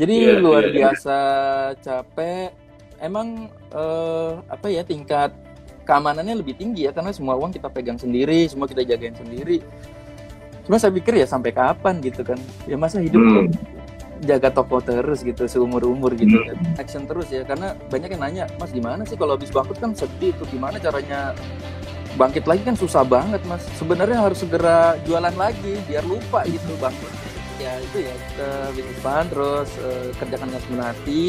Jadi Iya, luar iya, iya. biasa capek. Emang apa ya, tingkat keamanannya lebih tinggi ya, karena semua uang kita pegang sendiri, semua kita jagain sendiri. Cuma saya pikir ya sampai kapan gitu kan? Ya masa hidup kok Hmm. jaga toko terus gitu seumur-umur gitu kan? Hmm. Action terus ya, karena banyak yang nanya, Mas gimana sih kalau habis bangkrut kan sedih tuh, gimana caranya bangkit lagi kan susah banget Mas. Sebenarnya harus segera jualan lagi biar lupa gitu bangkrut. Ya itu ya, ke bisnis plan terus kerjakan dengan sepenuh hati,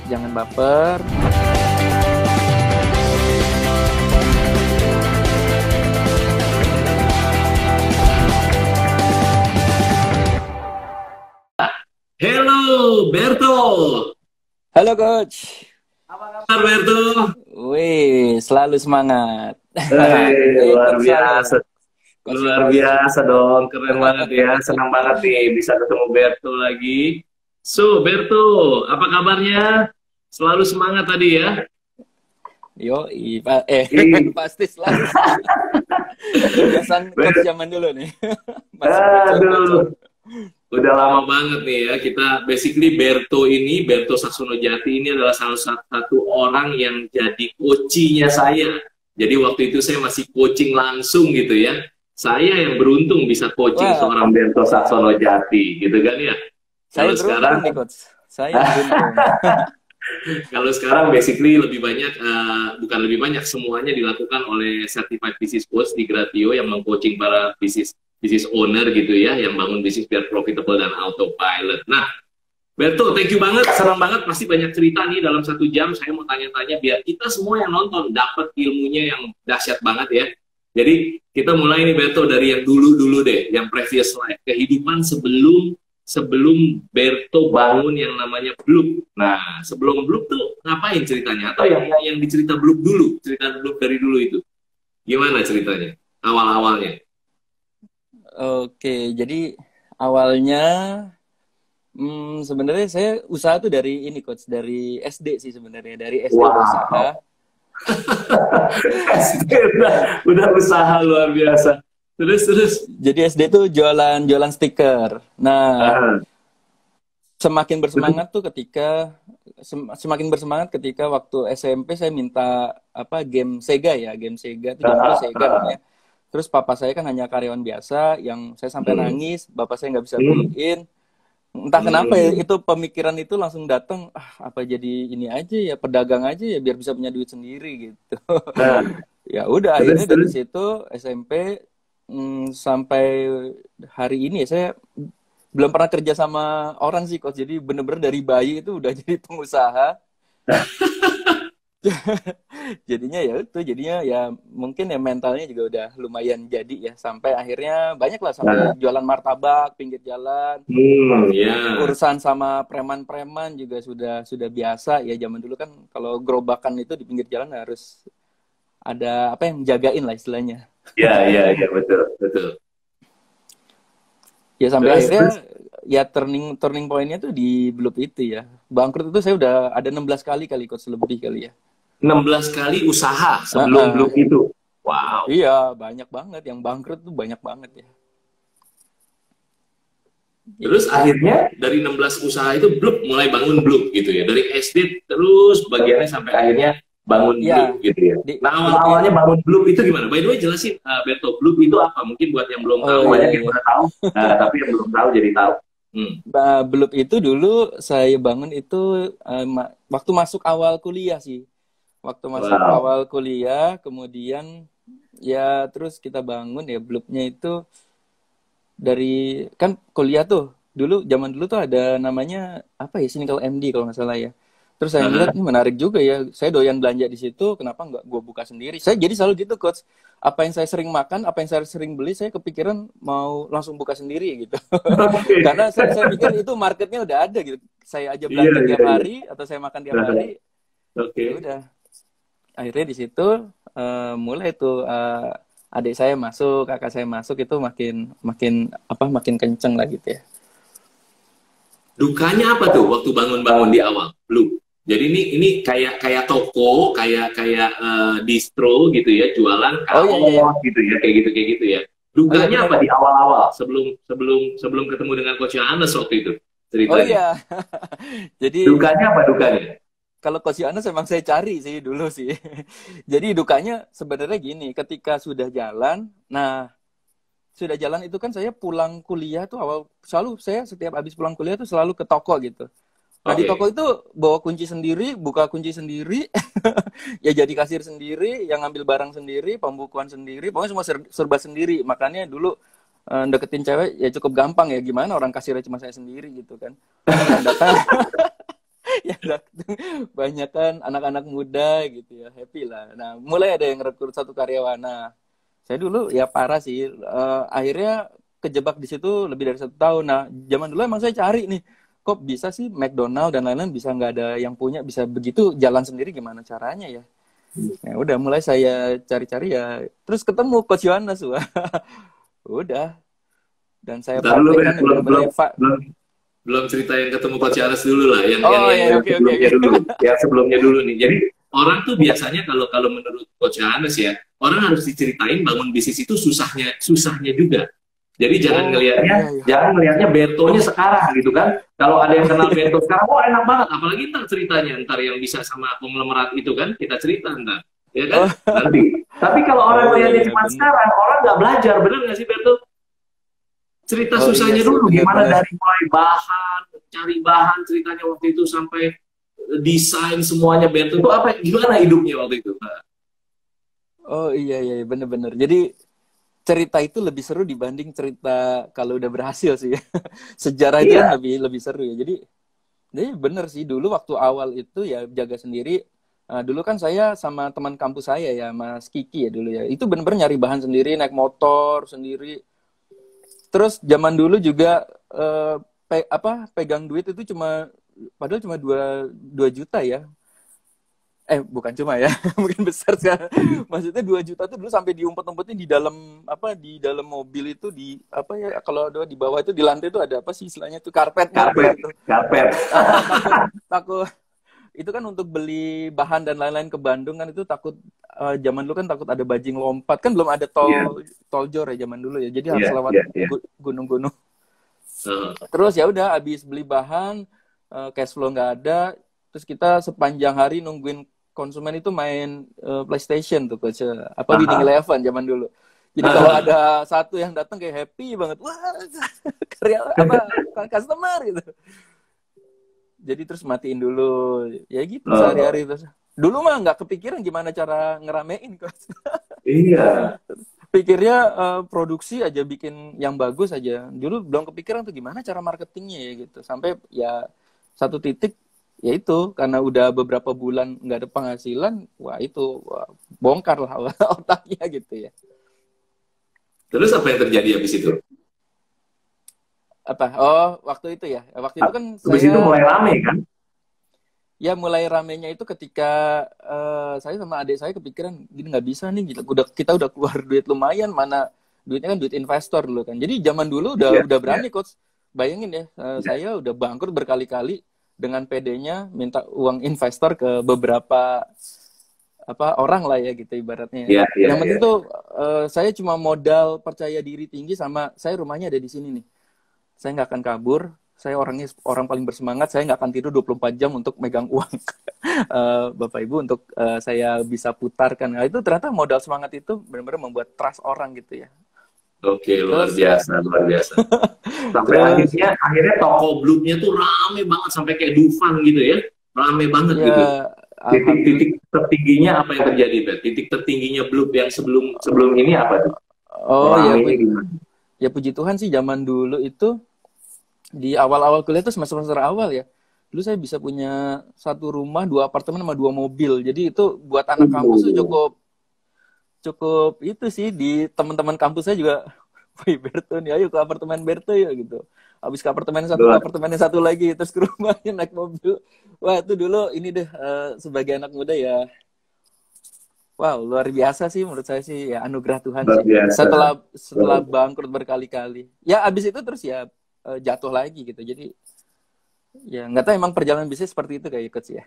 jangan baper. Hello, Berto. Halo coach. Apa kabar, Berto? Wih, selalu semangat. Luar Ikut biasa. selalu coaching Luar bos. biasa dong, keren banget ya. Senang banget nih bisa ketemu Berto lagi. So, Berto, apa kabarnya? Selalu semangat tadi ya. Yo, Ih, pasti selalu semangat. Kebiasaan coach zaman dulu nih. Masih bocor-bocor. aduh, udah lama banget nih ya. Kita basically Berto ini, Berto Saksono Jati ini adalah salah satu orang yang jadi coachingnya saya. Jadi waktu itu saya masih coaching langsung gitu ya. Saya yang beruntung bisa coaching Wah, seorang Berto Saksono Jati gitu kan ya. saya Kalau beruntung sekarang nih coach. Saya beruntung. Kalau sekarang basically lebih banyak, bukan lebih banyak, semuanya dilakukan oleh Certified Business Coach di Gratio yang meng-coaching para business owner gitu ya, yang bangun bisnis biar profitable dan autopilot. Nah, Berto, thank you banget, senang banget, pasti banyak cerita nih dalam 1 jam. Saya mau tanya-tanya biar kita semua yang nonton dapat ilmunya yang dahsyat banget ya. Jadi kita mulai nih Berto dari yang dulu-dulu deh, yang previous life, kehidupan sebelum sebelum Berto bangun yang namanya Bloop. Nah, sebelum Bloop tuh ngapain ceritanya? Atau yang dicerita Bloop dulu, cerita Bloop dari dulu itu. Gimana ceritanya? Awal-awalnya. Oke, jadi awalnya sebenarnya saya usaha tuh dari ini coach, dari SD sih sebenarnya, dari SD udah usaha. Wow. udah usaha luar biasa. Terus. Jadi SD tuh jualan stiker. Nah, Ah, semakin bersemangat tuh ketika semakin bersemangat ketika waktu SMP saya minta apa game Sega ya, game Sega itu zaman dulu Sega namanya. Terus papa saya kan hanya karyawan biasa yang saya sampai hmm, nangis, bapak saya nggak bisa hmm, beliin. Entah kenapa ya, hmm. itu pemikiran itu langsung datang, apa jadi ini aja ya, pedagang aja ya biar bisa punya duit sendiri gitu. Nah, Ya udah terus akhirnya dari terus. situ SMP sampai hari ini ya saya belum pernah kerja sama orang sih coach. Jadi bener-bener dari bayi itu udah jadi pengusaha. Jadinya ya itu, jadinya ya mungkin ya mentalnya juga udah lumayan jadi ya, sampai akhirnya banyak lah, Nah, sampai jualan martabak pinggir jalan. ya. Urusan sama preman-preman juga sudah biasa ya. Zaman dulu kan kalau gerobakan itu di pinggir jalan harus ada apa yang jagain lah istilahnya. Ya, betul, betul. Ya sampai akhirnya Terus ya turning turning pointnya tuh di Bloop itu ya. Bangkrut itu saya udah ada 16 kali kali coach, lebih kali ya. 16 kali usaha sebelum Uh-uh. Bloom itu. Wow. Iya, banyak banget yang bangkrut tuh, banyak banget ya. Terus Itu. akhirnya dari 16 usaha itu Bloom mulai bangun Bloom gitu ya. Dari SD terus bagiannya sampai akhirnya bangun Bloom Ya, gitu ya. di, Nah, di awal-awalnya bangun Bloom itu gimana? By the way, jelasin Berto, Bloom itu apa? Mungkin buat yang belum tahu, oh iya banyak yang iya. udah tahu. Nah, tapi yang belum tahu jadi tahu. Hmm. Bloop itu dulu saya bangun itu waktu masuk awal kuliah sih. Waktu masuk Wow. awal kuliah, kemudian ya terus kita bangun ya Bloopnya itu dari kan kuliah tuh. Dulu zaman dulu tuh ada namanya apa ya, sini kalau MD kalau nggak salah ya. Terus saya ngeliat ini menarik juga ya. Saya doyan belanja di situ, kenapa nggak gue buka sendiri? Saya jadi selalu gitu coach. Apa yang saya sering makan, apa yang saya sering beli, saya kepikiran mau langsung buka sendiri gitu. Oke. Karena saya pikir itu marketnya udah ada gitu. Saya aja Iya, belanja iya, tiap iya. hari atau saya makan tiap hari, ya Oke. udah. Akhirnya di situ mulai tuh adik saya masuk, kakak saya masuk, itu makin makin apa makin kenceng lah gitu ya. Dukanya apa tuh waktu bangun-bangun di awal? Belum. Jadi ini kayak kayak toko, kayak distro gitu ya, jualan Oh iya iya iya. kaos gitu ya, kayak gitu ya. Oh iya Dukanya benar. apa di awal-awal sebelum sebelum sebelum ketemu dengan Coach Yohanes waktu itu? Oh ceritanya. iya. Jadi Dukanya apa dukanya? kalau Coach Yohanes emang saya cari sih dulu sih. Jadi dukanya sebenarnya gini, ketika sudah jalan, nah sudah jalan itu kan saya pulang kuliah tuh awal selalu saya setiap habis pulang kuliah tuh selalu ke toko gitu. Nah di toko Oke. itu bawa kunci sendiri, buka kunci sendiri, ya jadi kasir sendiri, yang ngambil barang sendiri, pembukuan sendiri, pokoknya semua serba sendiri. Makanya dulu deketin cewek ya cukup gampang ya, gimana orang kasirnya cuma saya sendiri gitu kan. Yang datang yang datang banyak kan anak-anak muda gitu ya, happy lah. Nah mulai ada yang rekrut satu karyawan. Nah saya dulu ya parah sih. Akhirnya kejebak di situ lebih dari 1 tahun. Nah, zaman dulu emang saya cari nih, kok bisa sih McDonald dan lain-lain bisa nggak ada yang punya, bisa begitu jalan sendiri gimana caranya ya? Ya udah mulai saya cari-cari ya, terus ketemu Coach Yohanes, wah. Udah, dan saya Ntar dulu, Ben. praktekkan ya Belum, belum, bener-bener ya, belum, belum cerita yang ketemu Coach Charles dulu lah, Oh ya, oke oke sebelumnya oke. dulu, yang sebelumnya dulu nih. Jadi orang tuh biasanya kalau kalau menurut Coach Charles ya, orang harus diceritain bangun bisnis itu susahnya juga. Jadi Oh iya iya. jangan ngelihatnya Bertonya sekarang gitu kan. Kalau ada yang kenal Berto sekarang, oh enak banget. Apalagi ntar ceritanya, ntar yang bisa sama konglomerat itu kan, kita cerita ntar, ya kan? Oh, Nanti. Tapi kalau oh orang iya melihatnya iya cuma bener. sekarang, orang nggak belajar, bener nggak sih Berto? Cerita Oh iya susahnya sih dulu, gimana bener-bener. dari mulai bahan, cari bahan ceritanya waktu itu sampai desain semuanya Berto itu apa? Gimana hidupnya waktu itu? Oh iya iya bener-bener. Jadi cerita itu lebih seru dibanding cerita kalau udah berhasil sih. Sejarah itu kan Iya, lebih lebih seru ya. Jadi bener sih dulu waktu awal itu ya jaga sendiri. Dulu kan saya sama teman kampus saya ya, Mas Kiki ya dulu ya. Itu bener-bener nyari bahan sendiri, naik motor sendiri. Terus zaman dulu juga pegang duit itu cuma padahal cuma 2 juta ya. Bukan cuma ya, mungkin besar sekarang. Maksudnya 2 juta tuh dulu sampai diumpet-umpetin di dalam di dalam mobil itu di apa ya kalau ada di bawah itu di lantai itu ada apa sih istilahnya tuh karpet mobil karpet, itu. karpet. Takut takut itu kan untuk beli bahan dan lain-lain ke Bandung kan itu takut zaman dulu kan takut ada bajing lompat kan belum ada Iya, tol jor ya zaman dulu ya. Jadi iya, harus lewat iya, iya. gunung-gunung. Uh, Terus ya udah habis beli bahan cash flow nggak ada terus kita sepanjang hari nungguin konsumen itu main PlayStation tuh coach apa Winning aha, Eleven zaman dulu. Jadi kalau aha. ada satu yang datang kayak happy banget, wah karya apa customer gitu. Jadi terus matiin dulu, ya gitu Oh, sehari-hari terus. Dulu mah nggak kepikiran gimana cara ngeramein coach. iya. Pikirnya produksi aja bikin yang bagus aja. Dulu belum kepikiran tuh gimana cara marketingnya ya gitu. Sampai ya satu titik ya itu karena udah beberapa bulan nggak ada penghasilan, wah itu wah, bongkar lah otaknya gitu ya. Terus apa yang terjadi habis itu? Apa? Oh, waktu itu ya. Waktu itu kan Habis itu saya mulai rame kan? ya mulai ramenya itu ketika saya sama adik saya kepikiran gini nggak bisa nih kita udah keluar duit lumayan mana duitnya kan duit investor dulu kan. Jadi zaman dulu Iya, udah iya, berani coach. Bayangin ya, iya, saya udah bangkrut berkali-kali dengan PD-nya minta uang investor ke beberapa apa orang lah ya gitu ibaratnya. iya, iya, Yang iya. penting tuh saya cuma modal percaya diri tinggi sama saya rumahnya ada di sini nih. Saya nggak akan kabur. Saya orangnya orang paling bersemangat. Saya nggak akan tidur 24 jam untuk megang uang Bapak Ibu untuk saya bisa putarkan. Nah, itu ternyata modal semangat itu benar-benar membuat trust orang gitu ya. Oke, luar Terus ya, biasa, luar biasa. Sampai terus akhirnya toko Bloomnya tuh rame banget sampai kayak Dufan gitu ya. Rame banget ya gitu. alhamdulillah. Titik-titik tertingginya apa yang terjadi, Bet? Titik tertingginya Bloom yang sebelum sebelum ini apa tuh? Oh ya, Ramenya gimana? ya puji Tuhan sih zaman dulu itu di awal-awal kuliah itu semester-semester awal ya. Dulu saya bisa punya satu rumah, 2 apartemen sama 2 mobil. Jadi itu buat anak kampus tuh Uh, cukup cukup itu sih di teman-teman kampus saya juga, wih Berto nih, ayo ke apartemen Berto ya gitu. Habis ke luar, apartemen yang satu lagi, terus ke rumahnya naik mobil. Wah itu dulu ini deh sebagai anak muda ya, wow luar biasa sih menurut saya sih ya anugerah Tuhan luar sih. biasa. Setelah bangkrut berkali-kali, ya abis itu terus ya jatuh lagi gitu. Jadi ya nggak tahu emang perjalanan bisnis seperti itu kayak ikut sih ya.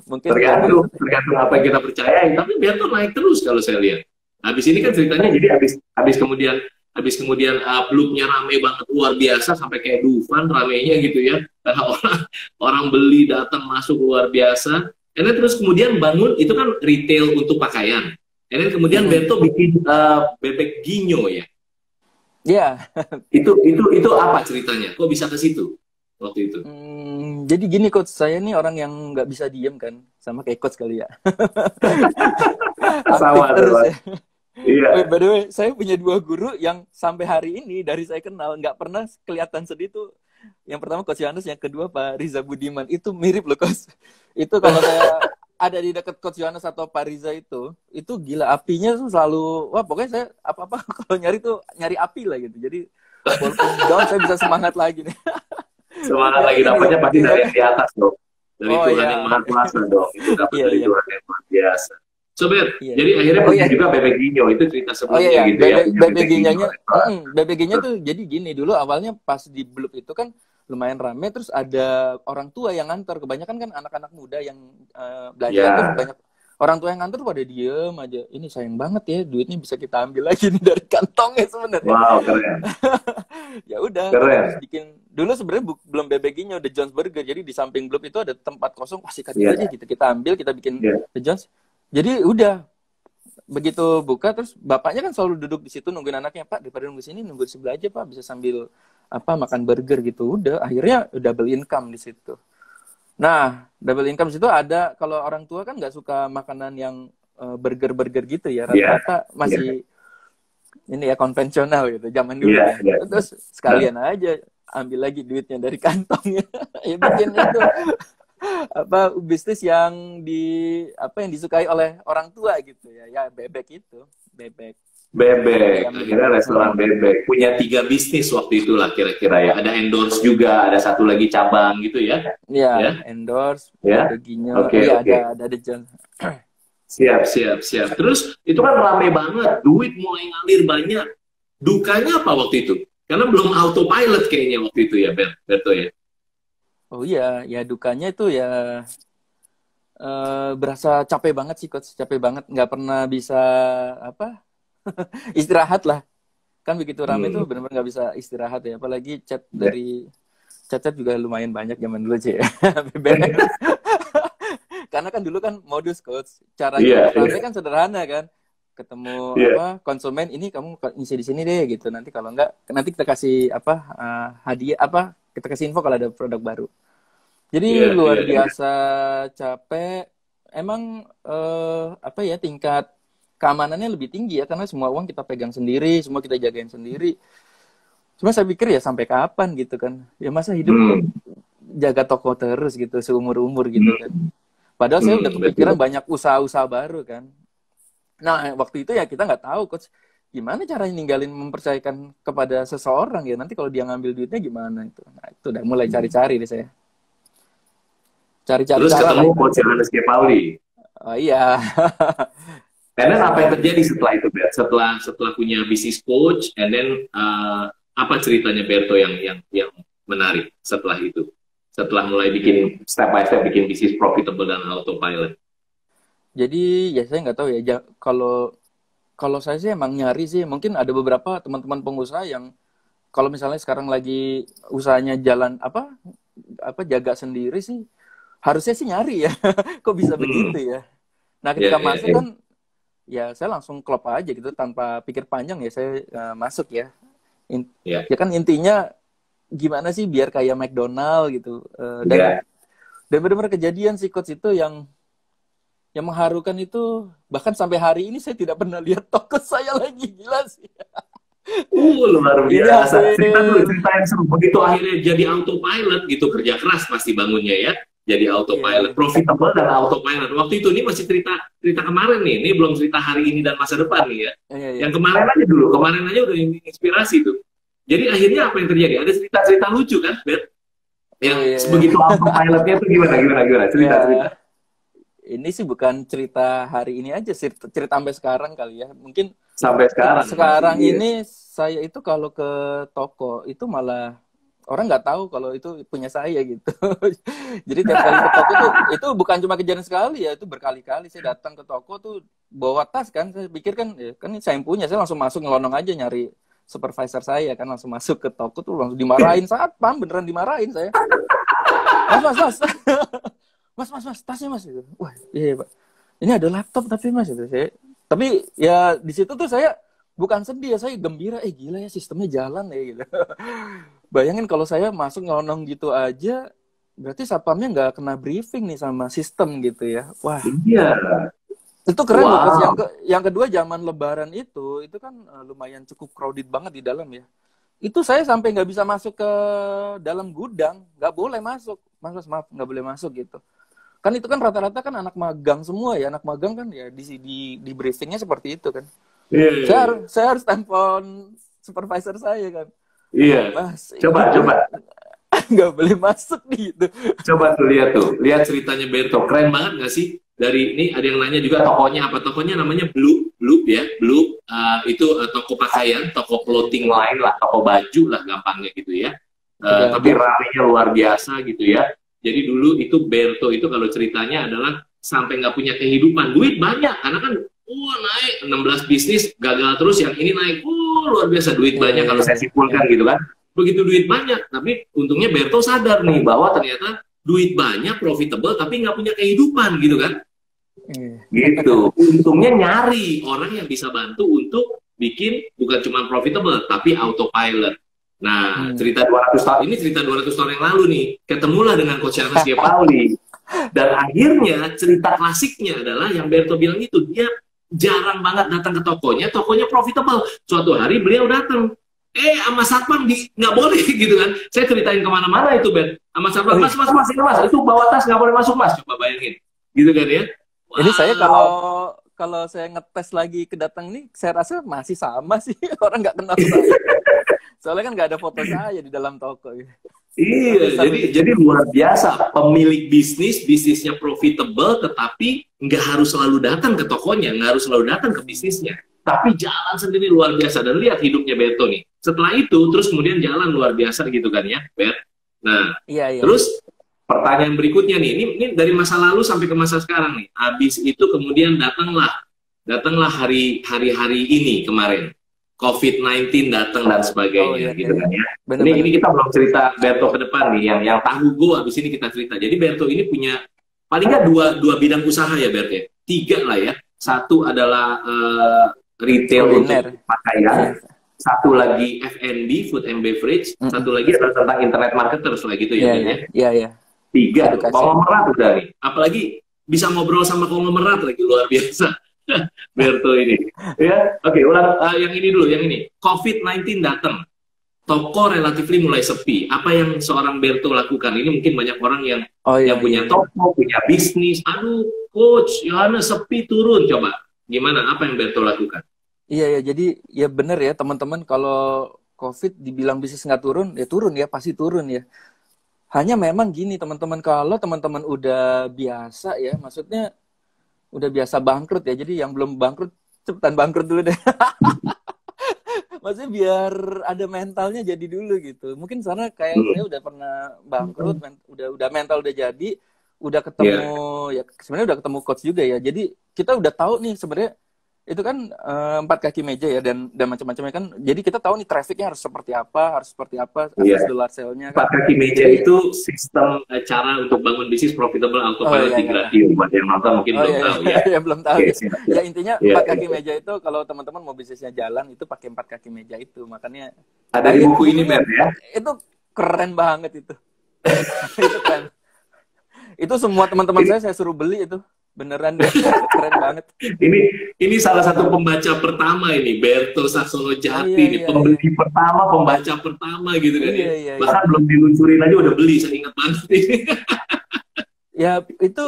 Mungkin dari Tergantung, tergantung apa yang kita percayai. Tapi biar tuh naik terus kalau saya lihat. Habis ini kan ceritanya jadi habis habis kemudian habis kemudian blupnya rame banget luar biasa sampai kayak Dufan ramenya gitu ya. Karena orang orang beli datang masuk luar biasa. And then terus kemudian bangun itu kan retail untuk pakaian. And then kemudian Berto bikin bebek ginyo ya. Iya. Itu apa ceritanya? Kok bisa ke situ waktu itu? Jadi gini coach, saya nih orang yang nggak bisa diem kan, sama kayak coach kali ya. Sama terus ya. Iya. Oh, by the way, saya punya 2 guru yang sampai hari ini dari saya kenal nggak pernah kelihatan sedih tuh. Yang pertama Coach Yohanes, yang kedua Pak Riza Budiman. Itu mirip loh coach. Itu kalau saya ada di dekat Coach Yohanes atau Pak Riza itu gila apinya tuh selalu, wah pokoknya saya apa-apa kalau nyari tuh nyari api lah gitu. Jadi walaupun down saya bisa semangat lagi nih. Semangat lagi dapatnya pasti dari yang di atas dong. Dari Tuhan yang Maha Kuasa dong. Itu dapat dari Tuhan yang Maha Biasa. So, jadi akhirnya punya juga bebek ginyo, itu cerita sebelumnya gitu ya. Bebek ginyonya, bebek ginyo tuh jadi gini, dulu awalnya pas di Blup itu kan lumayan rame, terus ada orang tua yang ngantor, kebanyakan kan anak-anak muda yang belanja, terus banyak orang tua yang ngantor pada diem aja, ini sayang banget ya, duitnya bisa kita ambil lagi nih dari kantongnya sebenarnya. Wow, keren. Ya udah, terus bikin, dulu sebenarnya belum bebek ginyo, The Jones Burger, jadi di samping Blup itu ada tempat kosong, pasti aja gitu, kita ambil, kita bikin The Jones. Jadi udah begitu buka, terus bapaknya kan selalu duduk di situ nungguin anaknya, Pak daripada nunggu sini nunggu sebelah aja Pak, bisa sambil makan burger gitu. Udah akhirnya double income di situ. Nah double income situ ada, kalau orang tua kan nggak suka makanan yang burger gitu ya, rata-rata masih ini ya konvensional gitu zaman dulu ya. Terus sekalian aja ambil lagi duitnya dari kantongnya ya bikin itu bisnis yang disukai oleh orang tua gitu ya bebek itu bebek akhirnya restoran bebek punya 3 bisnis waktu itulah kira-kira ya, ada endorse juga, ada satu lagi cabang gitu ya endorse bebek ginyo ada John. siap terus itu kan rame banget, duit mulai ngalir banyak. Dukanya apa waktu itu? Karena belum autopilot kayaknya waktu itu ya Berto ya. Oh iya, ya dukanya itu ya berasa capek banget sih coach, capek banget, nggak pernah bisa istirahat lah. Kan begitu rame tuh benar-benar nggak bisa istirahat ya, apalagi chat juga lumayan banyak zaman dulu sih ya. Karena kan dulu kan modus coach, caranya rame kan sederhana kan, ketemu konsumen ini kamu ngisi di sini deh gitu, nanti kalau enggak nanti kita kasih hadiah kita kasih info kalau ada produk baru. Jadi luar biasa capek. Emang tingkat keamanannya lebih tinggi ya, karena semua uang kita pegang sendiri, semua kita jagain sendiri. Cuma saya pikir ya sampai kapan gitu kan? Ya masa hidup jaga toko terus gitu seumur-umur gitu kan. Padahal saya udah kepikiran banyak usaha-usaha baru kan. Nah, waktu itu ya kita nggak tahu coach gimana caranya ninggalin, mempercayakan kepada seseorang ya, nanti kalau dia ngambil duitnya gimana itu. Nah, itu udah mulai cari-cari deh saya. Cari-cari terus ketemu Coach Yohanes Kepali. Oh iya. Karena apa yang terjadi setelah itu, Bert? Setelah punya bisnis coach, and then apa ceritanya Berto yang menarik setelah itu? Setelah mulai bikin step by step bikin bisnis profitable dan autopilot. Jadi ya saya nggak tahu ya, kalau saya sih emang nyari sih, mungkin ada beberapa teman-teman pengusaha yang kalau misalnya sekarang lagi usahanya jalan jaga sendiri sih, harusnya sih nyari ya. Kok bisa begitu ya? Nah ketika masuk kan ya saya langsung klop aja gitu tanpa pikir panjang ya, saya masuk ya. Ya kan intinya gimana sih biar kayak McDonald gitu. Dan benar-benar kejadian sih coach itu yang mengharukan itu, bahkan sampai hari ini saya tidak pernah lihat toko saya lagi, gila sih. Luar biasa. Cerita yang seru. Begitu akhirnya jadi autopilot gitu, kerja keras pasti bangunnya ya. Jadi autopilot, profitable dan autopilot. Waktu itu ini masih cerita kemarin nih. Ini belum cerita hari ini dan masa depan nih ya. Yang kemarin aja dulu. Kemarin aja udah inspirasi tuh. Jadi akhirnya apa yang terjadi? Ada cerita lucu kan, Bert? Yang begitu autopilotnya itu gimana? Cerita. Ini sih bukan cerita hari ini aja, cerita sampai sekarang kali ya. Mungkin sampai sekarang. Sekarang ini saya itu kalau ke toko itu malah orang nggak tahu kalau itu punya saya gitu. Jadi tiap kali ke toko tuh itu bukan cuma kejadian sekali ya, itu berkali-kali saya datang ke toko tuh bawa tas kan. Saya pikir kan ini saya yang punya, saya langsung masuk ngelonong aja nyari supervisor saya kan, langsung masuk ke toko tuh langsung dimarahin, satpam beneran dimarahin saya. Mas. Mas, tasnya mas. Wah, iya Pak. Ini ada laptop tapi mas itu saya. Tapi ya di situ tuh saya bukan sedih ya, saya gembira. Gila ya sistemnya jalan ya gitu. Bayangin kalau saya masuk nyelonong gitu aja, berarti satpamnya nggak kena briefing nih sama sistem gitu ya. Wah. Iya. Itu keren loh. Terus yang kedua zaman Lebaran itu kan lumayan cukup crowded banget di dalam ya. Itu saya sampai nggak bisa masuk ke dalam gudang, nggak boleh masuk. Mas, maaf, nggak boleh masuk gitu. Kan itu kan rata-rata kan anak magang semua ya, anak magang kan ya di briefingnya seperti itu kan. Yeah. Saya harus telepon supervisor saya kan. Iya. Mas, coba. Nggak boleh masuk gitu. Coba tuh lihat ceritanya Berto, keren banget nggak sih? Dari ini ada yang nanya juga tokonya apa? Tokonya namanya Bloop ya, Bloop. Itu toko pakaian, toko clothing lain lah, toko baju lah gampangnya gitu ya. Tapi rame-nya luar biasa gitu ya. Jadi dulu itu Berto itu kalau ceritanya adalah sampai nggak punya kehidupan, duit banyak karena kan naik 16 bisnis gagal terus, yang ini naik luar biasa duit banyak kalau saya simpulkan gitu kan. Begitu duit banyak, tapi untungnya Berto sadar nih bahwa ternyata duit banyak, profitable, tapi nggak punya kehidupan gitu kan. Gitu. Untungnya nyari orang yang bisa bantu untuk bikin bukan cuma profitable, tapi autopilot. Nah, cerita 200 tahun ini cerita 200 tahun yang lalu nih, ketemulah dengan Coach Yannes Pauli. Dan akhirnya cerita klasiknya adalah yang Berto bilang itu, dia jarang banget datang ke tokonya profitable. Suatu hari beliau datang, sama satpam nggak boleh gitu kan. Saya ceritain kemana-mana itu, Ben. Sama satpam, mas, itu bawa tas nggak boleh masuk, mas. Coba bayangin, gitu kan ya. Wow. Ini saya kalau saya ngetes lagi kedatang nih, saya rasa masih sama sih, orang nggak kenal saya. Soalnya kan nggak ada foto saya di dalam toko. Iya, jadi luar biasa. Pemilik bisnisnya profitable, tetapi nggak harus selalu datang ke tokonya, nggak harus selalu datang ke bisnisnya. Tapi jalan sendiri luar biasa. Dan lihat hidupnya Berto nih. Setelah itu, terus kemudian jalan luar biasa gitu kan ya, Bert. Nah, terus pertanyaan berikutnya nih, ini dari masa lalu sampai ke masa sekarang nih. Habis itu kemudian datanglah hari-hari ini kemarin. COVID-19 datang dan sebagainya gitu kan ya. Ini kita belum cerita Berto ke depan nih, yang tahu gue habis ini kita cerita. Jadi Berto ini punya paling nggak dua bidang usaha ya Bert ya. 3 lah ya. Satu adalah retail untuk pakaian, satu lagi F&B, food and beverage, satu lagi adalah tentang internet marketers lah gitu ya. Iya. 3 konglomerat udah nih. Apalagi bisa ngobrol sama konglomerat lagi, luar biasa. Berto ini ya. Oke, ulang yang ini dulu, yang ini. COVID-19 datang, toko relatif mulai sepi. Apa yang seorang Berto lakukan? Ini mungkin banyak orang yang punya toko, punya bisnis. Aduh, Coach Yannes sepi, turun. Coba gimana? Apa yang Berto lakukan? Iya, jadi ya bener ya teman-teman, kalau COVID dibilang bisnis nggak turun, ya turun ya, pasti turun ya. Hanya memang gini teman-teman, kalau teman-teman udah biasa ya, maksudnya udah biasa bangkrut ya, jadi yang belum bangkrut cepetan bangkrut dulu deh. Maksudnya biar ada mentalnya jadi dulu gitu. Mungkin sana kayak saya udah pernah bangkrut, udah mental udah jadi, udah ketemu ya sebenarnya udah ketemu coach juga ya. Jadi kita udah tahu nih sebenarnya itu kan 4 kaki meja ya, dan macam-macamnya kan. Jadi kita tahu nih trafficnya harus seperti apa, average dollar sale-nya. 4 kaki meja itu sistem cara untuk bangun bisnis profitable autopilot di Gratio. Buat yang nonton mungkin belum tahu ya. Ya belum tahu. Ya intinya 4 kaki meja itu kalau teman-teman mau bisnisnya jalan itu pakai 4 kaki meja itu. Makanya ada di buku ini, Bert ya. Itu keren banget itu. Itu keren. Itu semua teman-teman saya suruh beli itu. Beneran deh, keren banget. Ini salah satu pembaca pertama ini, Berto Saxono Jati nih, pembeli pertama, pembaca pertama gitu kan ya. Bahkan belum diluncurin aja udah beli, saya ingat banget ini. Ya itu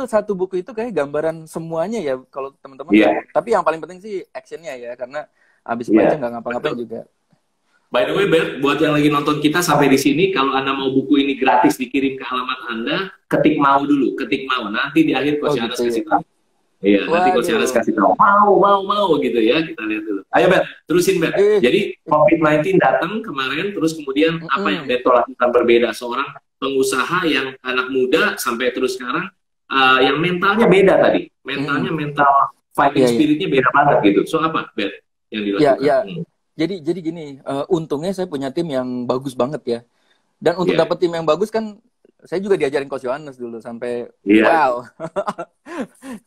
satu buku itu kayak gambaran semuanya ya kalau teman-teman. Tapi yang paling penting sih actionnya ya, karena abis baca nggak ngapa-ngapain juga. By the way, Bert, buat yang lagi nonton kita sampai di sini, kalau Anda mau buku ini gratis dikirim ke alamat Anda, ketik mau dulu, ketik mau. Nanti di akhir Coach Yannes kasih tahu. Iya, nanti Coach Yannes kasih tahu. Mau gitu ya, kita lihat dulu. Ayo, Bert, terusin, Bert. Jadi COVID-19 datang kemarin, terus kemudian apa yang Berto lakukan berbeda? Seorang pengusaha yang anak muda sampai terus sekarang, yang mentalnya beda tadi. Mental fighting spiritnya beda banget gitu. So apa, Bert, yang dilakukan? Jadi gini, untungnya saya punya tim yang bagus banget ya. Dan untuk Iya. dapet tim yang bagus kan, saya juga diajarin Coach Yohanes dulu sampai Iya. wow,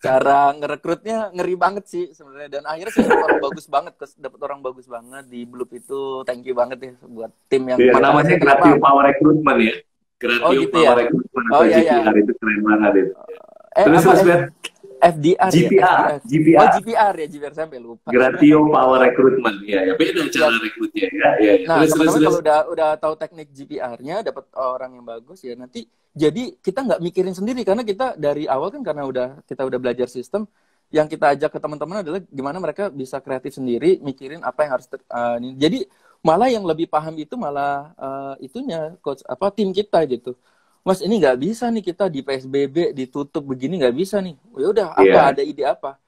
cara ngerekrutnya ngeri banget sih sebenarnya. Dan akhirnya saya dapet orang bagus banget, dapet orang bagus banget di Blue itu. Thank you banget ya buat tim yang Iya, makanya namanya kenapa? Gratio Power Recruitment ya. Oh Gratio gitu ya. Power Recruitment Oh atau iya ya. GPR itu keren banget itu. Terus Apa terus Bert, FDR ya? GPR, FDR. Oh GPR, GPR ya, GPR sampai lupa. Gratio Power Recruitment. Ya, ya beda cara rekrutnya ya. Ya, ya. Nah, Terus teman-teman terus. kalau udah tahu teknik GPR-nya, dapat orang yang bagus ya nanti jadi kita nggak mikirin sendiri karena kita dari awal kan karena kita udah belajar sistem, yang kita ajak ke teman-teman adalah gimana mereka bisa kreatif sendiri, mikirin apa yang harus jadi malah yang lebih paham itu malah itunya coach tim kita gitu. Mas, ini nggak bisa nih kita di PSBB ditutup begini nggak bisa nih. Ya udah, ada ide apa?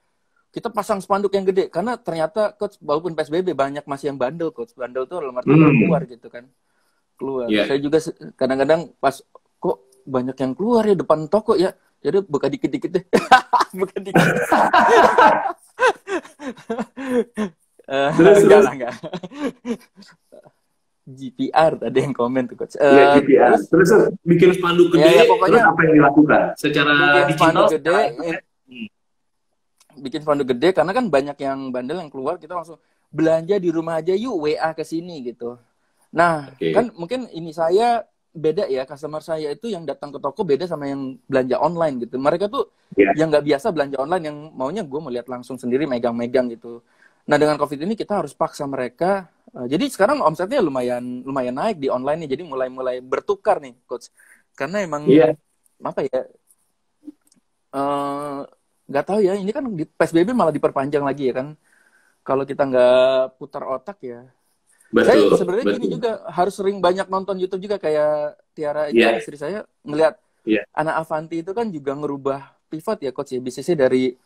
Kita pasang spanduk yang gede karena ternyata coach walaupun PSBB banyak masih yang bandel coach. Bandel tuh dalam arti keluar gitu kan. Keluar. Yeah. Saya juga kadang-kadang pas kok banyak yang keluar ya depan toko ya. Jadi buka dikit-dikit deh. Buka dikit. Terus enggak. GPR tadi yang komen tuh coach. Iya, GPR. Terus bikin spanduk gede, ya, pokoknya terus apa yang dilakukan? Secara bikin digital, spanduk gede, bikin spanduk gede karena kan banyak yang bandel yang keluar, kita langsung belanja di rumah aja yuk, WA ke sini gitu. Nah, kan mungkin ini saya beda ya, customer saya itu yang datang ke toko beda sama yang belanja online gitu. Mereka tuh yang nggak biasa belanja online, yang maunya gue melihat langsung sendiri, megang-megang gitu. Nah, dengan COVID ini kita harus paksa mereka. Jadi sekarang omsetnya lumayan naik di online nih. Jadi mulai bertukar nih, coach. Karena emang apa ya? Nggak tahu ya. Ini kan di PSBB malah diperpanjang lagi ya kan. Kalau kita nggak putar otak ya. Betul, saya sebenarnya gini juga harus sering banyak nonton YouTube juga kayak Tiara istri saya ngelihat anak Avanti itu kan juga ngerubah pivot ya coach ya, bisnisnya dari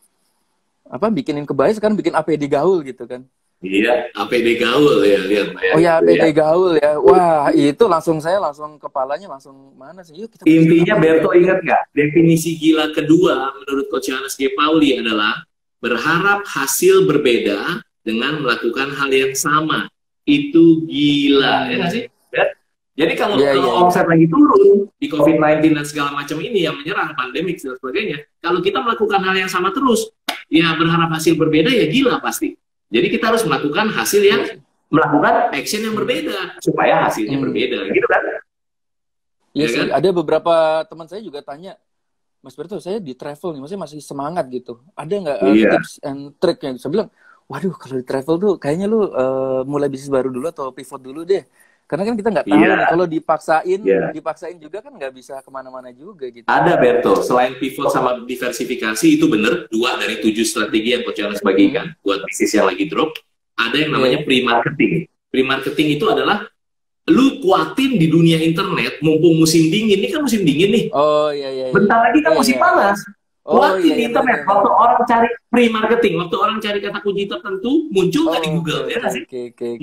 bikinin kebaya sekarang bikin APD gaul gitu kan. Iya, APD gaul ya, lihat. Oh ya, APD gaul ya. Wah, itu saya langsung kepalanya langsung mana sih? Yuk kita intinya Berto ingat nggak? Definisi gila kedua menurut Coach Yohanes G. Pauli adalah berharap hasil berbeda dengan melakukan hal yang sama. Itu gila, ya nggak sih? Jadi kalau omset lagi turun di COVID-19 dan segala macam ini yang menyerang pandemik dan sebagainya, kalau kita melakukan hal yang sama terus, ya berharap hasil berbeda ya gila pasti. Jadi kita harus melakukan melakukan action yang berbeda supaya hasilnya berbeda, gitu kan? Iya sih, ada beberapa teman saya juga tanya, Mas Berto, saya di travel nih, maksudnya masih semangat gitu. Ada nggak tips and trick yang saya bilang, waduh kalau di travel tuh kayaknya lu mulai bisnis baru dulu atau pivot dulu deh. Karena kan kita nggak tahu nih, kalau dipaksain juga kan nggak bisa kemana-mana juga gitu. Ada Berto, selain pivot sama diversifikasi itu bener, 2 dari 7 strategi yang Coach Yohanes bagikan buat bisnis yang lagi drop. Ada yang namanya pre-marketing. Pre-marketing itu adalah lu kuatin di dunia internet, mumpung musim dingin, ini kan musim dingin nih. Oh iya. Bentar lagi kan musim panas. Kuatin di internet, waktu orang cari pre-marketing, waktu orang cari kata kunci tertentu, muncul nggak di Google, ya nggak sih?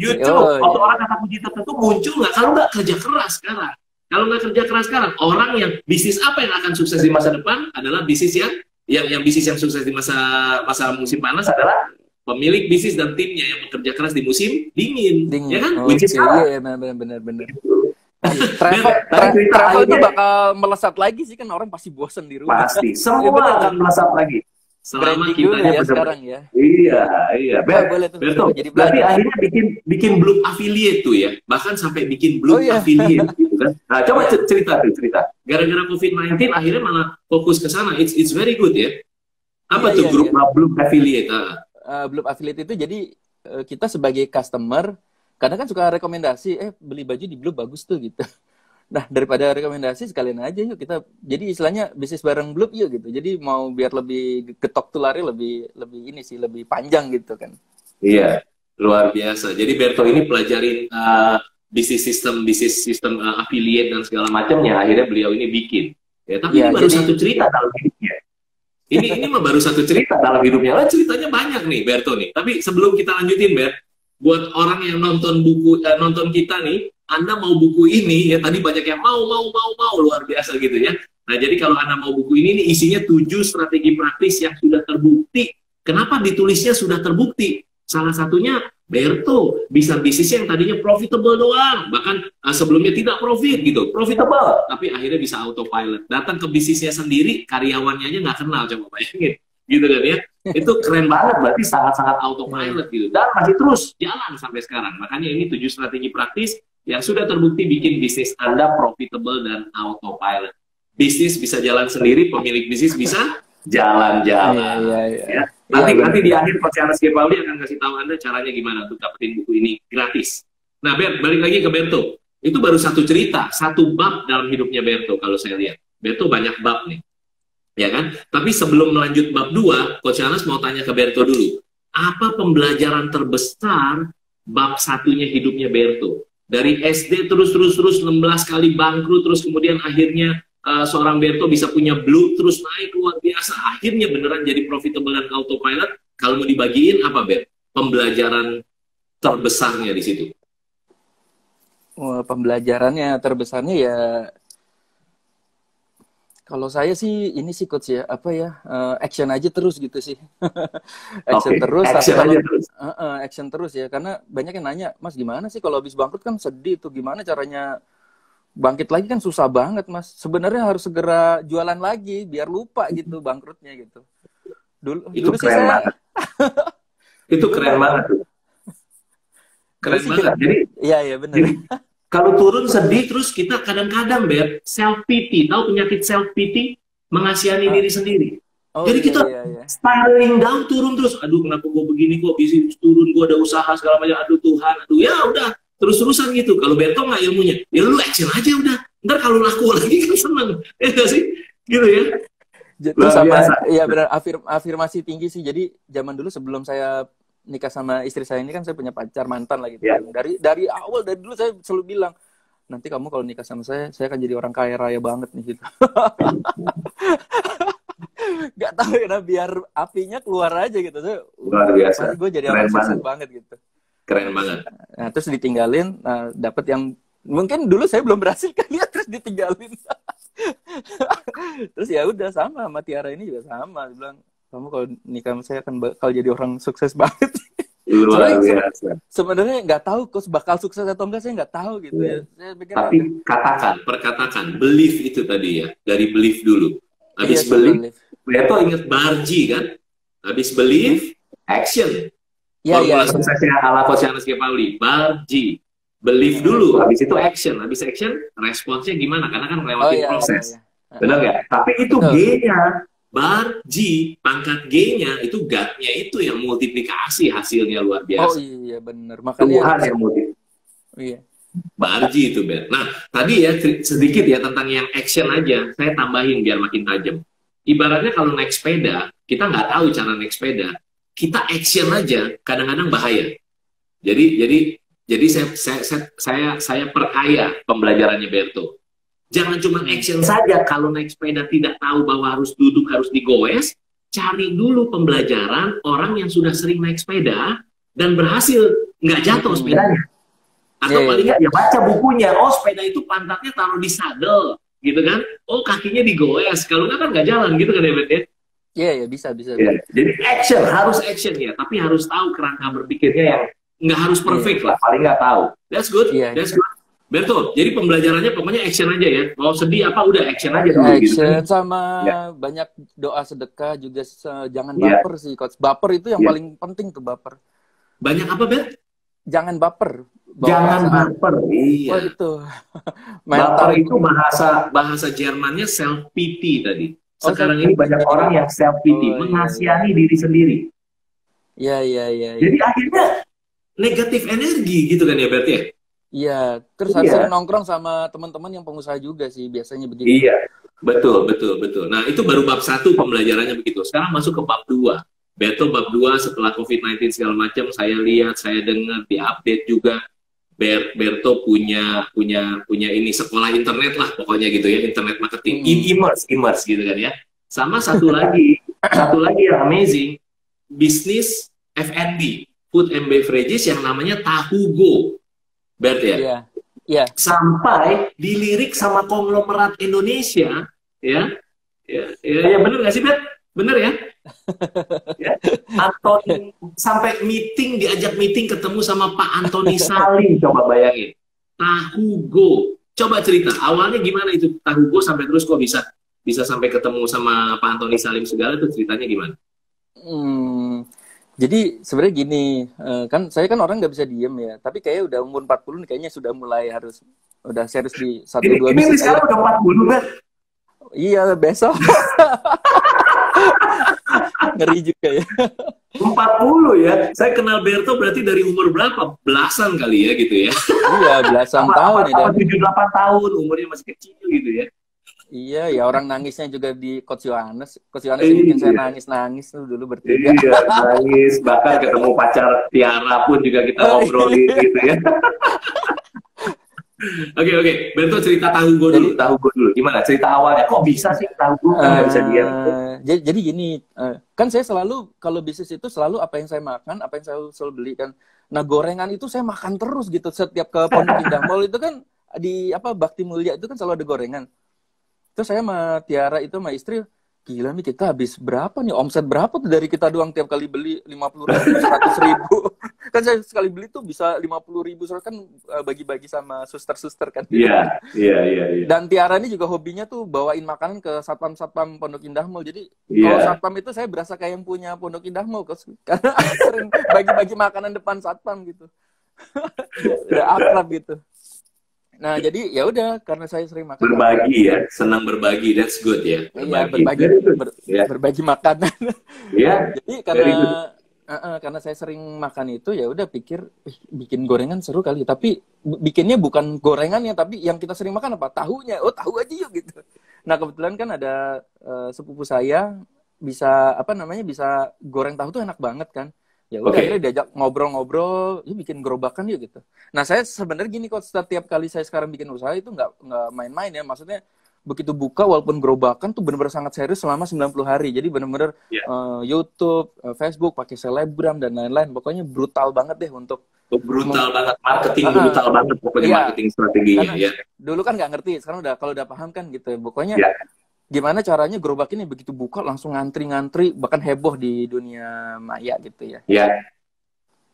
YouTube, waktu orang kata kunci tertentu, muncul nggak? Kalau nggak kerja keras sekarang. Kalau nggak kerja keras sekarang, orang yang bisnis apa yang akan sukses di masa depan adalah bisnis yang bisnis yang sukses di masa musim panas adalah pemilik bisnis dan timnya yang bekerja keras di musim dingin. Ya kan? Iya, benar. Travel itu bakal melesat lagi sih, kan orang pasti bosen di rumah. Pasti, semua akan melesat lagi. Selama kitanya sekarang ya. Iya. Betul. Berarti akhirnya bikin Blue affiliate tuh ya. Bahkan sampai bikin Blue affiliate gitu kan. Nah, coba cerita. Gara-gara COVID-19 akhirnya malah fokus ke sana. It's very good ya. Apa tuh grup Blue affiliate? Blue affiliate itu jadi kita sebagai customer kadang kan suka rekomendasi, beli baju di Blue bagus tuh gitu. Nah, daripada rekomendasi sekalian aja yuk kita, jadi istilahnya bisnis bareng Blue yuk gitu. Jadi mau biar lebih getok tularnya lebih ini sih, lebih panjang gitu kan. Iya, luar biasa. Jadi Berto ini pelajarin bisnis sistem affiliate dan segala macamnya, akhirnya beliau ini bikin. Ya, tapi ini baru satu cerita dalam hidupnya. Ini mah baru satu cerita dalam hidupnya. Lah ceritanya banyak nih Berto nih. Tapi sebelum kita lanjutin buat orang yang nonton nonton kita nih, Anda mau buku ini ya, tadi banyak yang mau luar biasa gitu ya. Nah, jadi kalau Anda mau buku ini nih isinya 7 strategi praktis yang sudah terbukti. Kenapa ditulisnya sudah terbukti? Salah satunya Berto bisa bisnisnya yang tadinya profitable doang, bahkan sebelumnya tidak profit gitu, profitable, tapi akhirnya bisa autopilot. Datang ke bisnisnya sendiri, karyawannya aja nggak kenal, coba bayangin, gitu kan ya? Itu keren banget, berarti sangat-sangat autopilot gitu, dan masih terus jalan sampai sekarang. Makanya ini 7 strategi praktis yang sudah terbukti bikin bisnis Anda profitable dan autopilot. Bisnis bisa jalan sendiri, pemilik bisnis bisa jalan-jalan. Ya. Nanti di akhir Coach Charles Gepaldi akan kasih tahu Anda caranya gimana untuk dapetin buku ini gratis. Nah, Bert, balik lagi ke Berto. Itu baru satu cerita, satu bab dalam hidupnya Berto kalau saya lihat. Berto banyak bab nih. Ya kan? Tapi sebelum melanjut bab 2, Coach Charles mau tanya ke Berto dulu. Apa pembelajaran terbesar bab satunya hidupnya Berto? Dari SD terus 16 kali bangkrut, terus kemudian akhirnya seorang Berto bisa punya blue, terus naik luar biasa, akhirnya beneran jadi profitable dan autopilot. Kalau mau dibagiin apa, Bert? Pembelajaran terbesarnya di situ. Wah, pembelajarannya terbesarnya ya, kalau saya sih ini sih coach ya, apa ya, action aja terus gitu sih. Action terus, action tapi aja terus. Action terus ya, karena banyak yang nanya, Mas gimana sih kalau habis bangkrut kan sedih tuh, gimana caranya bangkit lagi kan susah banget Mas. Sebenarnya harus segera jualan lagi biar lupa gitu bangkrutnya gitu. Itu dulu keren sih saya banget. Itu keren banget tuh. Keren banget. Jadi iya benar. Jadi kalau turun sedih terus kita kadang-kadang self pity, tahu penyakit self pity, mengasihani diri sendiri. Jadi kita spiraling down, turun terus. Aduh, kenapa gue begini kok bisnis turun, gue ada usaha segala macam. Aduh Tuhan, aduh ya udah terus-terusan gitu. Kalau Berto nggak ilmunya, ya lu action aja udah. Ntar kalau laku lagi kan seneng, ya nggak sih? Gitu ya. Terus sama, ya benar, afirmasi tinggi sih. Jadi zaman dulu sebelum saya nikah sama istri saya ini kan saya punya pacar mantan lah gitu. Yeah. Dari awal, dari dulu saya selalu bilang, nanti kamu kalau nikah sama saya akan jadi orang kaya raya banget nih gitu. Gak tahu ya, biar apinya keluar aja gitu. Luar biasa. Gue jadi orang sukses banget gitu. Keren banget. Nah, terus ditinggalin, dapat yang mungkin dulu saya belum berhasil kan ya, terus ditinggalin. Terus ya udah sama Tiara ini juga sama, dia bilang kamu kalau nikah sama saya akan bakal jadi orang sukses banget. Luar biasa. Sebenarnya nggak tahu kok bakal sukses atau enggak, saya nggak tahu gitu ya. Saya pikir tapi perkatakan belief itu tadi ya, dari belief dulu. Habis belief, Berto inget Barji kan? Habis belief, action. Formula suksesnya ala Coach Charles Gepaldi, Barji. Belief dulu, habis itu action. Habis action, responsnya gimana? Karena kan melewati proses. Benar nggak? Tapi itu G-nya. Barji, pangkat G-nya, itu God-nya itu yang multiplikasi hasilnya luar biasa. Oh iya, benar. Makanya Tuhan yang multiplikasi. Iya. Barji itu, Ben. Nah, tadi ya sedikit ya tentang yang action aja. Saya tambahin biar makin tajam. Ibaratnya kalau naik sepeda, kita nggak tahu cara naik sepeda. Kita action aja, kadang-kadang bahaya. Jadi saya perkaya pembelajarannya Berto. Jangan cuma action saja. Kalau naik sepeda tidak tahu bahwa harus duduk, harus digoes, cari dulu pembelajaran orang yang sudah sering naik sepeda dan berhasil nggak jatuh sepedanya. Atau paling nggak ya baca bukunya. Oh, sepeda itu pantatnya taruh di sadel, gitu kan? Oh, kakinya digoes. Kalau nggak kan nggak jalan, gitu kan ya, Ben? Iya, bisa. Ya, jadi action, harus action ya. Tapi harus tahu kerangka berpikirnya yang nggak harus perfect lah. Paling nggak tahu. That's good. That's good. Berto, jadi pembelajarannya pokoknya action aja ya. Mau sedih apa udah action aja dulu. Action gitu. Sama banyak doa sedekah juga, jangan baper sih coach. Baper itu yang paling penting tuh, baper. Banyak apa, Bet? Jangan baper. Jangan baper. Iya. Oh, itu. Baper itu bahasa Jermannya self pity tadi. Sekarang ini banyak orang yang self pity, mengasihani diri sendiri. Iya. Jadi akhirnya negatif energi gitu kan ya, Bet ya? Iya, terus harusnya nongkrong sama teman-teman yang pengusaha juga sih, biasanya begitu. Iya, betul. Nah, itu baru bab 1 pembelajarannya begitu. Sekarang masuk ke bab 2. Berto bab 2 setelah COVID-19 segala macam, saya lihat, saya dengar, diupdate juga. Berto punya ini sekolah internet lah pokoknya gitu ya, internet marketing, e-commerce gitu kan ya. Sama satu lagi yang amazing, bisnis F&B, food and beverages yang namanya Tahugo. Bert ya? Iya. Sampai dilirik sama konglomerat Indonesia, ya bener nggak sih, Bert? Bener ya? Ya. Anton sampai meeting, diajak meeting ketemu sama Pak Antoni Salim, coba bayangin. Tahu Go. Coba cerita, awalnya gimana itu Tahu Go sampai terus kok bisa bisa sampai ketemu sama Pak Antoni Salim segala tuh ceritanya gimana? Hmm, jadi sebenarnya gini, kan saya kan orang nggak bisa diem ya, tapi kayak udah umur 40 nih, kayaknya sudah mulai harus udah serius di satu dua Ini bisnis sekarang aja. udah 40 kan? Iya, besok. Ngeri juga ya. 40 ya. Saya kenal Berto berarti dari umur berapa? Belasan kali ya gitu ya. Iya, belasan tahun ya. Dan 7-8 tahun umurnya masih kecil gitu ya. iya, ya orang nangisnya juga di Coach Yohanes. Coach Yohanes yang bikin saya nangis-nangis tuh dulu bertiga. Iya, nangis. Bahkan ketemu pacar Tiara pun juga kita ngobrolin gitu ya. Oke. Berto cerita Tahu Go dulu. Tahu Go dulu. Gimana cerita awalnya? Kok bisa sih Tahu Go kan nggak bisa diam? Jadi gini, kan saya selalu kalau bisnis itu selalu apa yang saya makan, apa yang saya selalu beli kan. Nah, gorengan itu saya makan terus gitu setiap ke Pondok Indah Mall itu kan di apa Bakti Mulia itu kan selalu ada gorengan. Terus saya sama Tiara itu sama istri, gila nih kita habis berapa nih, omset berapa tuh dari kita doang tiap kali beli 50.000, 100.000. Kan saya sekali beli tuh bisa 50.000, soalnya kan bagi-bagi sama suster-suster kan. Iya. Dan Tiara ini juga hobinya tuh bawain makanan ke satpam-satpam Pondok Indah Mall. Jadi Iya. kalau satpam itu saya berasa kayak yang punya Pondok Indah Mall, karena sering bagi-bagi makanan depan satpam gitu. Udah akrab gitu. Nah, jadi ya udah karena saya sering makan. Berbagi ya, senang berbagi, that's good ya. Iya, Ya. berbagi makanan. Ya. Jadi Very good. karena saya sering makan itu ya udah pikir bikin gorengan seru kali, tapi bikinnya bukan gorengannya tapi yang kita sering makan apa? Tahunya. Oh, tahu aja yuk gitu. Nah, kebetulan kan ada sepupu saya bisa apa namanya bisa goreng tahu tuh enak banget kan. Ya udah Oke. akhirnya diajak ngobrol-ngobrol, yuk bikin gerobakan yuk gitu. Nah, saya sebenarnya gini kok, setiap kali saya sekarang bikin usaha itu nggak main-main ya, maksudnya begitu buka walaupun gerobakan tuh benar-benar sangat serius selama 90 hari. Jadi benar-benar Ya. YouTube, Facebook pakai selebgram dan lain-lain. Pokoknya brutal banget deh untuk Brutal banget, marketing brutal banget pokoknya iya. marketing strateginya Karena ya. dulu kan nggak ngerti, sekarang udah kalau udah paham kan gitu. Pokoknya Ya. gimana caranya gerobakin ini begitu buka langsung ngantri-ngantri, bahkan heboh di dunia maya gitu ya. Ya.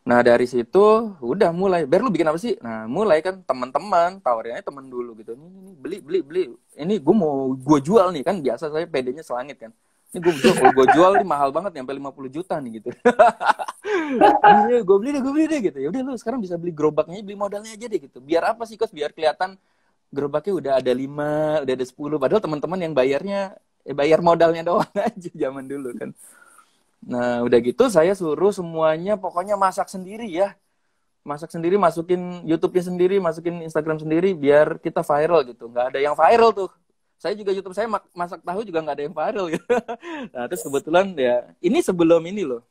Nah, dari situ udah mulai, Ber lu bikin apa sih? Nah, mulai kan teman-teman, tawarinnya teman dulu gitu. Ini beli. Ini gue jual nih kan, biasa saya PD-nya selangit kan. Ini gue jual, kalau gue jual nih mahal banget sampai 50 juta nih gitu. Iya, gue beli deh gitu. Ya udah lu sekarang bisa beli gerobaknya, beli modalnya aja deh gitu. Biar apa sih, Kos? Biar kelihatan gerobaknya udah ada 5, udah ada 10. Padahal teman-teman yang bayarnya bayar modalnya doang aja zaman dulu kan. Nah, udah gitu saya suruh semuanya pokoknya masak sendiri ya. Masak sendiri, masukin YouTube-nya sendiri, masukin Instagram sendiri biar kita viral gitu. Nggak ada yang viral tuh. Saya juga YouTube saya masak tahu juga nggak ada yang viral gitu. Nah, terus kebetulan ya, ini sebelum ini loh.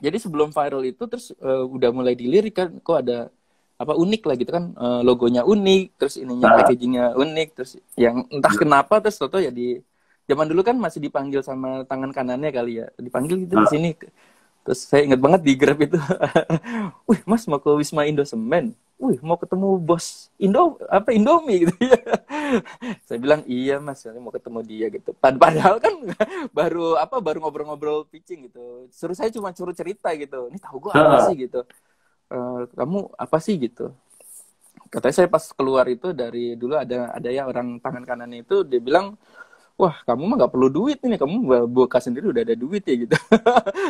Jadi sebelum viral itu terus udah mulai dilirik kan, kok ada apa unik lah gitu kan, logonya unik, terus ininya packagingnya unik, terus yang entah kenapa terus toto ya di zaman dulu kan masih dipanggil sama tangan kanannya kali ya, dipanggil gitu di sini. Terus saya ingat banget di Grab itu, wih Mas mau ke Wisma Indosemen, wih mau ketemu bos Indomie gitu ya. Saya bilang iya Mas, saya mau ketemu dia gitu. Padahal kan baru ngobrol-ngobrol pitching gitu. Saya cuma suruh cerita gitu. Ini tahu gue apa sih gitu. Kamu apa sih gitu. Katanya saya pas keluar itu dari dulu ada ya orang tangan kanannya itu dia bilang, wah kamu mah nggak perlu duit ini, kamu buka sendiri udah ada duit ya gitu.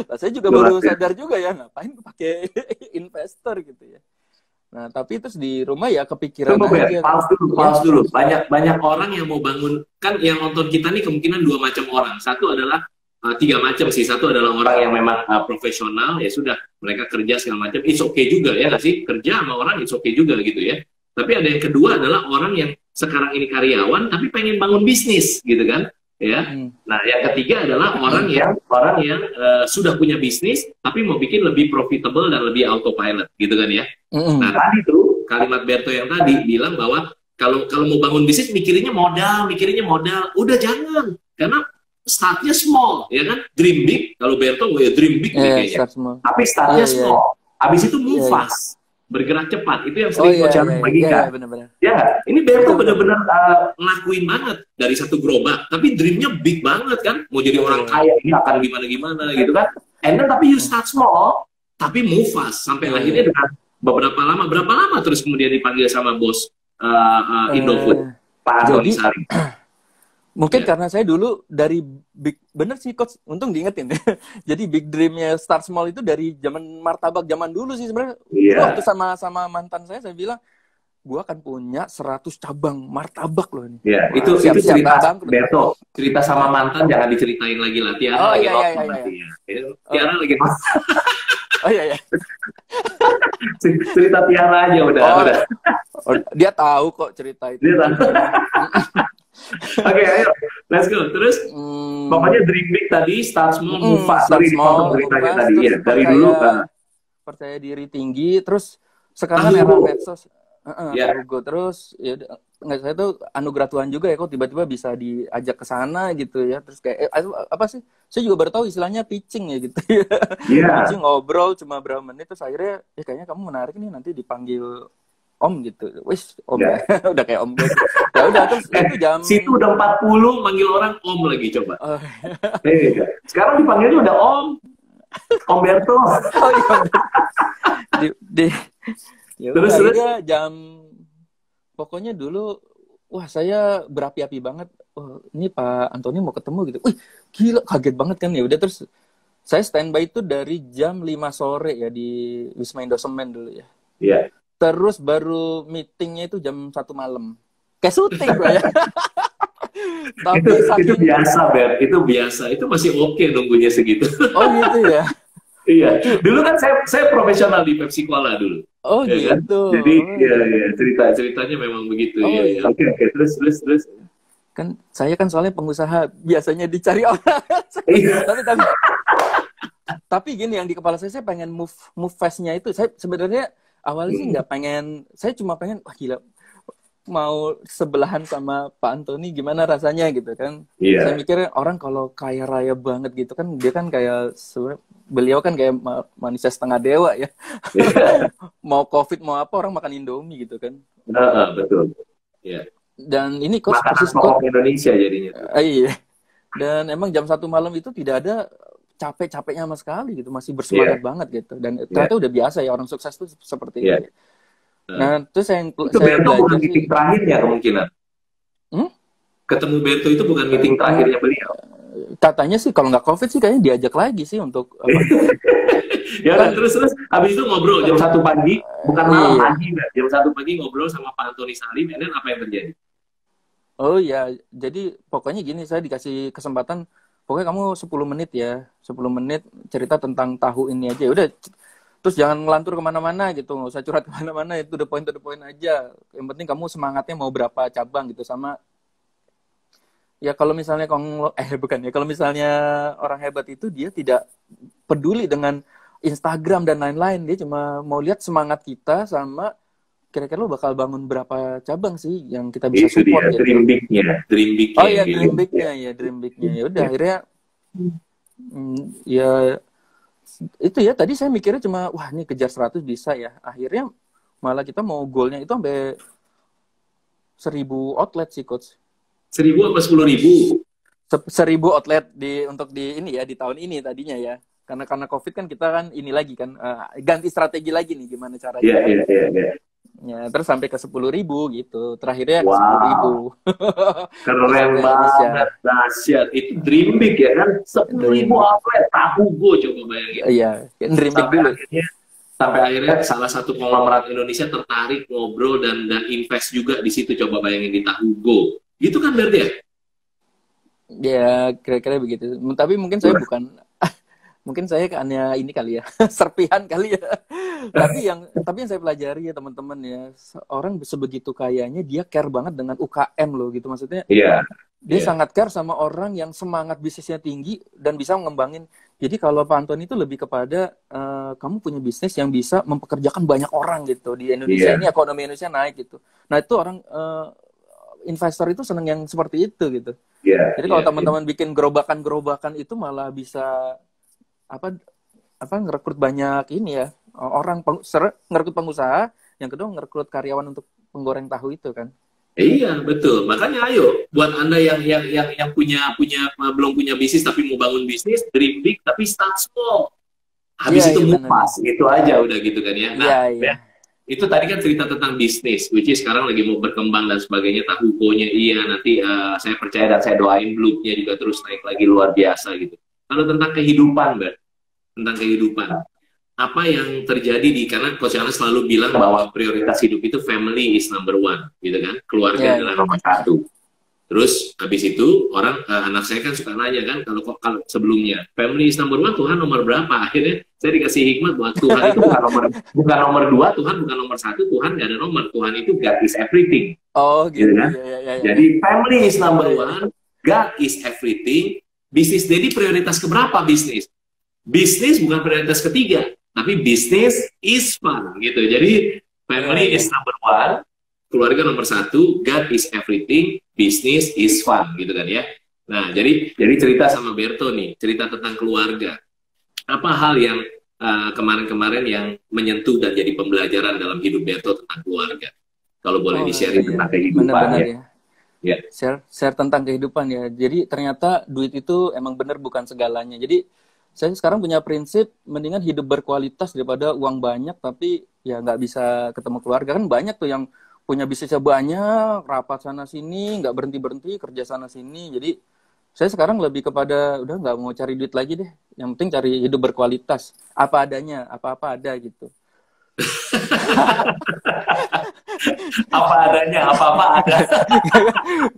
Nah, saya juga baru sadar juga ya ngapain pakai investor gitu ya. Nah tapi terus di rumah ya kepikiran aja. Pause dulu. Banyak orang yang mau bangun kan, yang nonton kita nih kemungkinan 2 macam orang. Satu adalah 3 macam sih. Satu adalah orang yang memang profesional, ya sudah mereka kerja segala macam, it's okay juga ya nggak sih, kerja sama orang it's okay juga gitu ya. Tapi ada yang kedua adalah orang yang sekarang ini karyawan tapi pengen bangun bisnis gitu kan ya. Nah yang ketiga adalah orang yang sudah punya bisnis tapi mau bikin lebih profitable dan lebih autopilot gitu kan ya. Nah tadi tuh kalimat Berto yang tadi bilang bahwa kalau mau bangun bisnis mikirinnya modal, udah jangan, karena startnya small ya kan, dream big. Kalau Berto ya dream big kayaknya, tapi startnya small. Habis itu move fast. bergerak cepat. Itu yang Oh sering iya Coach iya Charles iya iya bagikan. benar-benar. Ya, ini Berto Betul betul betul. benar-benar ngelakuin banget dari satu gerobak, tapi dreamnya big banget kan, mau jadi orang Betul. kaya ini akan gimana-gimana gitu kan. And then tapi you Hmm. start small, tapi move fast sampai Iya akhirnya iya. dengan berapa lama terus kemudian dipanggil sama bos Indofood, Eh, Pak Antoni jadi Salim. mungkin Ya, karena saya dulu dari big, bener sih coach, untung diingetin. Jadi big dreamnya start small itu dari zaman martabak zaman dulu sih sebenarnya. Dulu waktu iya, sama sama mantan saya bilang gua akan punya 100 cabang martabak loh ini. iya. Wah, Itu siap-siap cerita nggak bangkrut. Berto, cerita sama mantan jangan diceritain lagi lah. Tiara Oh lagi iya iya iya nonton iya. nanti ya. Oh, Tiara lagi nonton. oh iya iya. Cerita Tiara aja udah, Oh, udah. oh, dia tahu kok cerita itu. Dia tahu. Oke, ayo, let's go. Terus Hmm, pokoknya dream big tadi, start small, move fast. start Sorry dipotong small, move beritanya fast, tadi. terus Ya, dari dulu percaya diri tinggi, terus sekarang kan era Hugo. medsos, Ya, Hugo terus ya udah, nggak, saya tuh anugerah Tuhan juga ya kok tiba-tiba bisa diajak ke sana gitu ya, terus kayak apa sih, saya juga baru tahu istilahnya pitching ya gitu ya. ya, Pitching, ngobrol cuma berapa menit terus akhirnya kayaknya kamu menarik nih, nanti dipanggil om gitu, wis om ya. ya. Udah kayak om gitu ya, udah terus itu jam Situ udah 40 manggil orang Om lagi coba. oh, Sekarang dipanggilnya udah Om Berto. oh iya di ya udah Terus terus. akhirnya jam, pokoknya dulu wah saya berapi-api banget, oh ini Pak Antoni mau ketemu gitu, wih gila kaget banget kan, ya udah terus saya standby itu dari jam 5 sore ya di Wisma Indosemen dulu ya, Ya. terus baru meetingnya itu jam 1 malam kayak syuting gue ya. Tapi Itu saking biasa, Ber. Itu biasa. Itu masih oke nunggunya segitu. oh gitu ya. Iya. Dulu kan saya profesional di Pepsi Cola dulu. Oh Ya kan? gitu. Jadi Oh, ya, ya ceritanya memang begitu. oh Ya, ya. iya. Oke, oke. Terus. Kan saya kan soalnya pengusaha, biasanya dicari orang. Iya. Tapi gini, yang di kepala saya pengen move fast-nya itu. Saya sebenarnya awalnya sih nggak pengen, saya cuma pengen wah gila mau sebelahan sama Pak Antoni gimana rasanya gitu kan. Saya Iya. mikirnya orang kalau kaya raya banget gitu kan, dia kan kayak beliau kan kayak manusia setengah dewa ya. Iya. Mau COVID mau apa orang makan Indomie gitu kan. Betul. Iya. Dan ini coach Makanan persis pokok coach. Indonesia jadinya. Iya. Dan emang jam 1 malam itu tidak ada capek-capeknya sama sekali gitu, masih bersemangat Iya. banget gitu. Dan Iya. ternyata udah biasa ya orang sukses tuh seperti Iya. itu. Nah, terus Itu saya Bento bukan belajar meeting sih. terakhirnya kemungkinan. Hmm? Ketemu Bento itu bukan meeting terakhirnya beliau. Katanya sih kalau nggak COVID sih kayaknya diajak lagi sih untuk apa? Ya Kan, kan terus habis itu ngobrol jam 1 pagi, bukan malam iya. pagi, Mbak. Jam 1 pagi ngobrol sama Pak Antoni Salim, and then apa yang terjadi? Oh ya, jadi pokoknya gini, saya dikasih kesempatan, pokoknya kamu 10 menit ya, 10 menit cerita tentang tahu ini aja. Udah, terus jangan ngelantur kemana-mana gitu, nggak usah curhat kemana-mana, itu the point to the point aja. Yang penting kamu semangatnya mau berapa cabang gitu, sama ya kalau misalnya bukan ya, kalau misalnya orang hebat itu dia tidak peduli dengan Instagram dan lain-lain, dia cuma mau lihat semangat kita sama kira-kira lo bakal bangun berapa cabang sih yang kita bisa Itu support dia, gitu. dream big-nya Oh iya, gitu. dream big-nya ya, dream big-nya. Ya udah akhirnya ya itu ya, tadi saya mikirnya cuma wah ini kejar 100 bisa ya. Akhirnya malah kita mau goalnya itu sampai 1.000 outlet sih coach. 1.000 apa 10.000? 1.000 outlet untuk di ini ya, di tahun ini tadinya ya. Karena COVID kan kita kan ini lagi kan ganti strategi lagi nih gimana caranya. Iya. Ya, terus sampai ke 10.000 gitu. Terakhirnya ke Wow. 10.000. Keren banget, dahsyat. Itu dream big ya kan? 10.000 outlet tahu gue, coba bayangin. Iya, dream big dulu. Sampai akhirnya salah satu konglomerat Indonesia tertarik ngobrol dan invest juga di situ, coba bayangin di Tahugo. Gitu kan berarti ya? Ya, kira-kira begitu. Tapi mungkin saya bukan mungkin saya hanya ini kali ya, serpihan kali ya. Tapi yang saya pelajari ya teman-teman ya, orang sebegitu kayanya dia care banget dengan UKM loh gitu, maksudnya. Iya. Dia sangat care sama orang yang semangat bisnisnya tinggi dan bisa mengembangin. Jadi kalau Pak Antoni itu lebih kepada kamu punya bisnis yang bisa mempekerjakan banyak orang gitu di Indonesia. Ini ekonomi Indonesia naik gitu. Nah itu orang investor itu seneng yang seperti itu gitu. Jadi kalau teman-teman bikin gerobakan-gerobakan itu malah bisa apa ngerekrut banyak ini ya orang ngerekrut pengusaha, yang kedua ngerekrut karyawan untuk penggoreng tahu itu kan. Iya, betul. Makanya ayo buat Anda yang punya belum punya bisnis tapi mau bangun bisnis, dream big tapi start small. Habis Iya, itu iya move benar. fast, gitu aja udah gitu kan ya. Iya, Nah, iya. itu tadi kan cerita tentang bisnis, which is sekarang lagi mau berkembang dan sebagainya. Tahukonya iya, nanti saya percaya dan saya doain Bloopnya juga terus naik lagi luar biasa gitu. Kalau tentang kehidupan, Mbak, tentang kehidupan, apa yang terjadi karena Coach Yana selalu bilang bahwa prioritas hidup itu family is number one, gitu kan, keluarga Iya, adalah iya. nomor satu. Terus habis itu anak saya kan suka nanya kan kalau sebelumnya family is number one, Tuhan nomor berapa? Akhirnya saya dikasih hikmat bahwa Tuhan itu bukan nomor dua, Tuhan bukan nomor satu, Tuhan nggak ada nomor, Tuhan itu God is everything, Oh gitu gitu. kan? Iya, iya, iya, iya. Jadi family is number Iya, iya. one, God is everything. Bisnis jadi prioritas keberapa bisnis? Bisnis bukan prioritas ketiga, tapi bisnis is fun gitu. Jadi family Iya, is iya. number one, keluarga nomor satu, God is everything, business is fun, gitu kan ya. Nah, jadi cerita sama Berto nih, cerita tentang keluarga. Apa hal yang kemarin-kemarin yang menyentuh dan jadi pembelajaran dalam hidup Berto tentang keluarga? Kalau boleh di-sharing Iya. tentang kehidupan Benar-benar ya. ya. Ya. Share tentang kehidupan ya. Jadi ternyata duit itu emang benar bukan segalanya. Jadi saya sekarang punya prinsip mendingan hidup berkualitas daripada uang banyak tapi ya nggak bisa ketemu keluarga. Kan banyak tuh yang punya bisnisnya banyak, rapat sana sini, nggak berhenti kerja sana sini. Jadi saya sekarang lebih kepada udah nggak mau cari duit lagi deh. Yang penting cari hidup berkualitas. Apa adanya, apa-apa ada gitu. Apa adanya, apa-apa ada.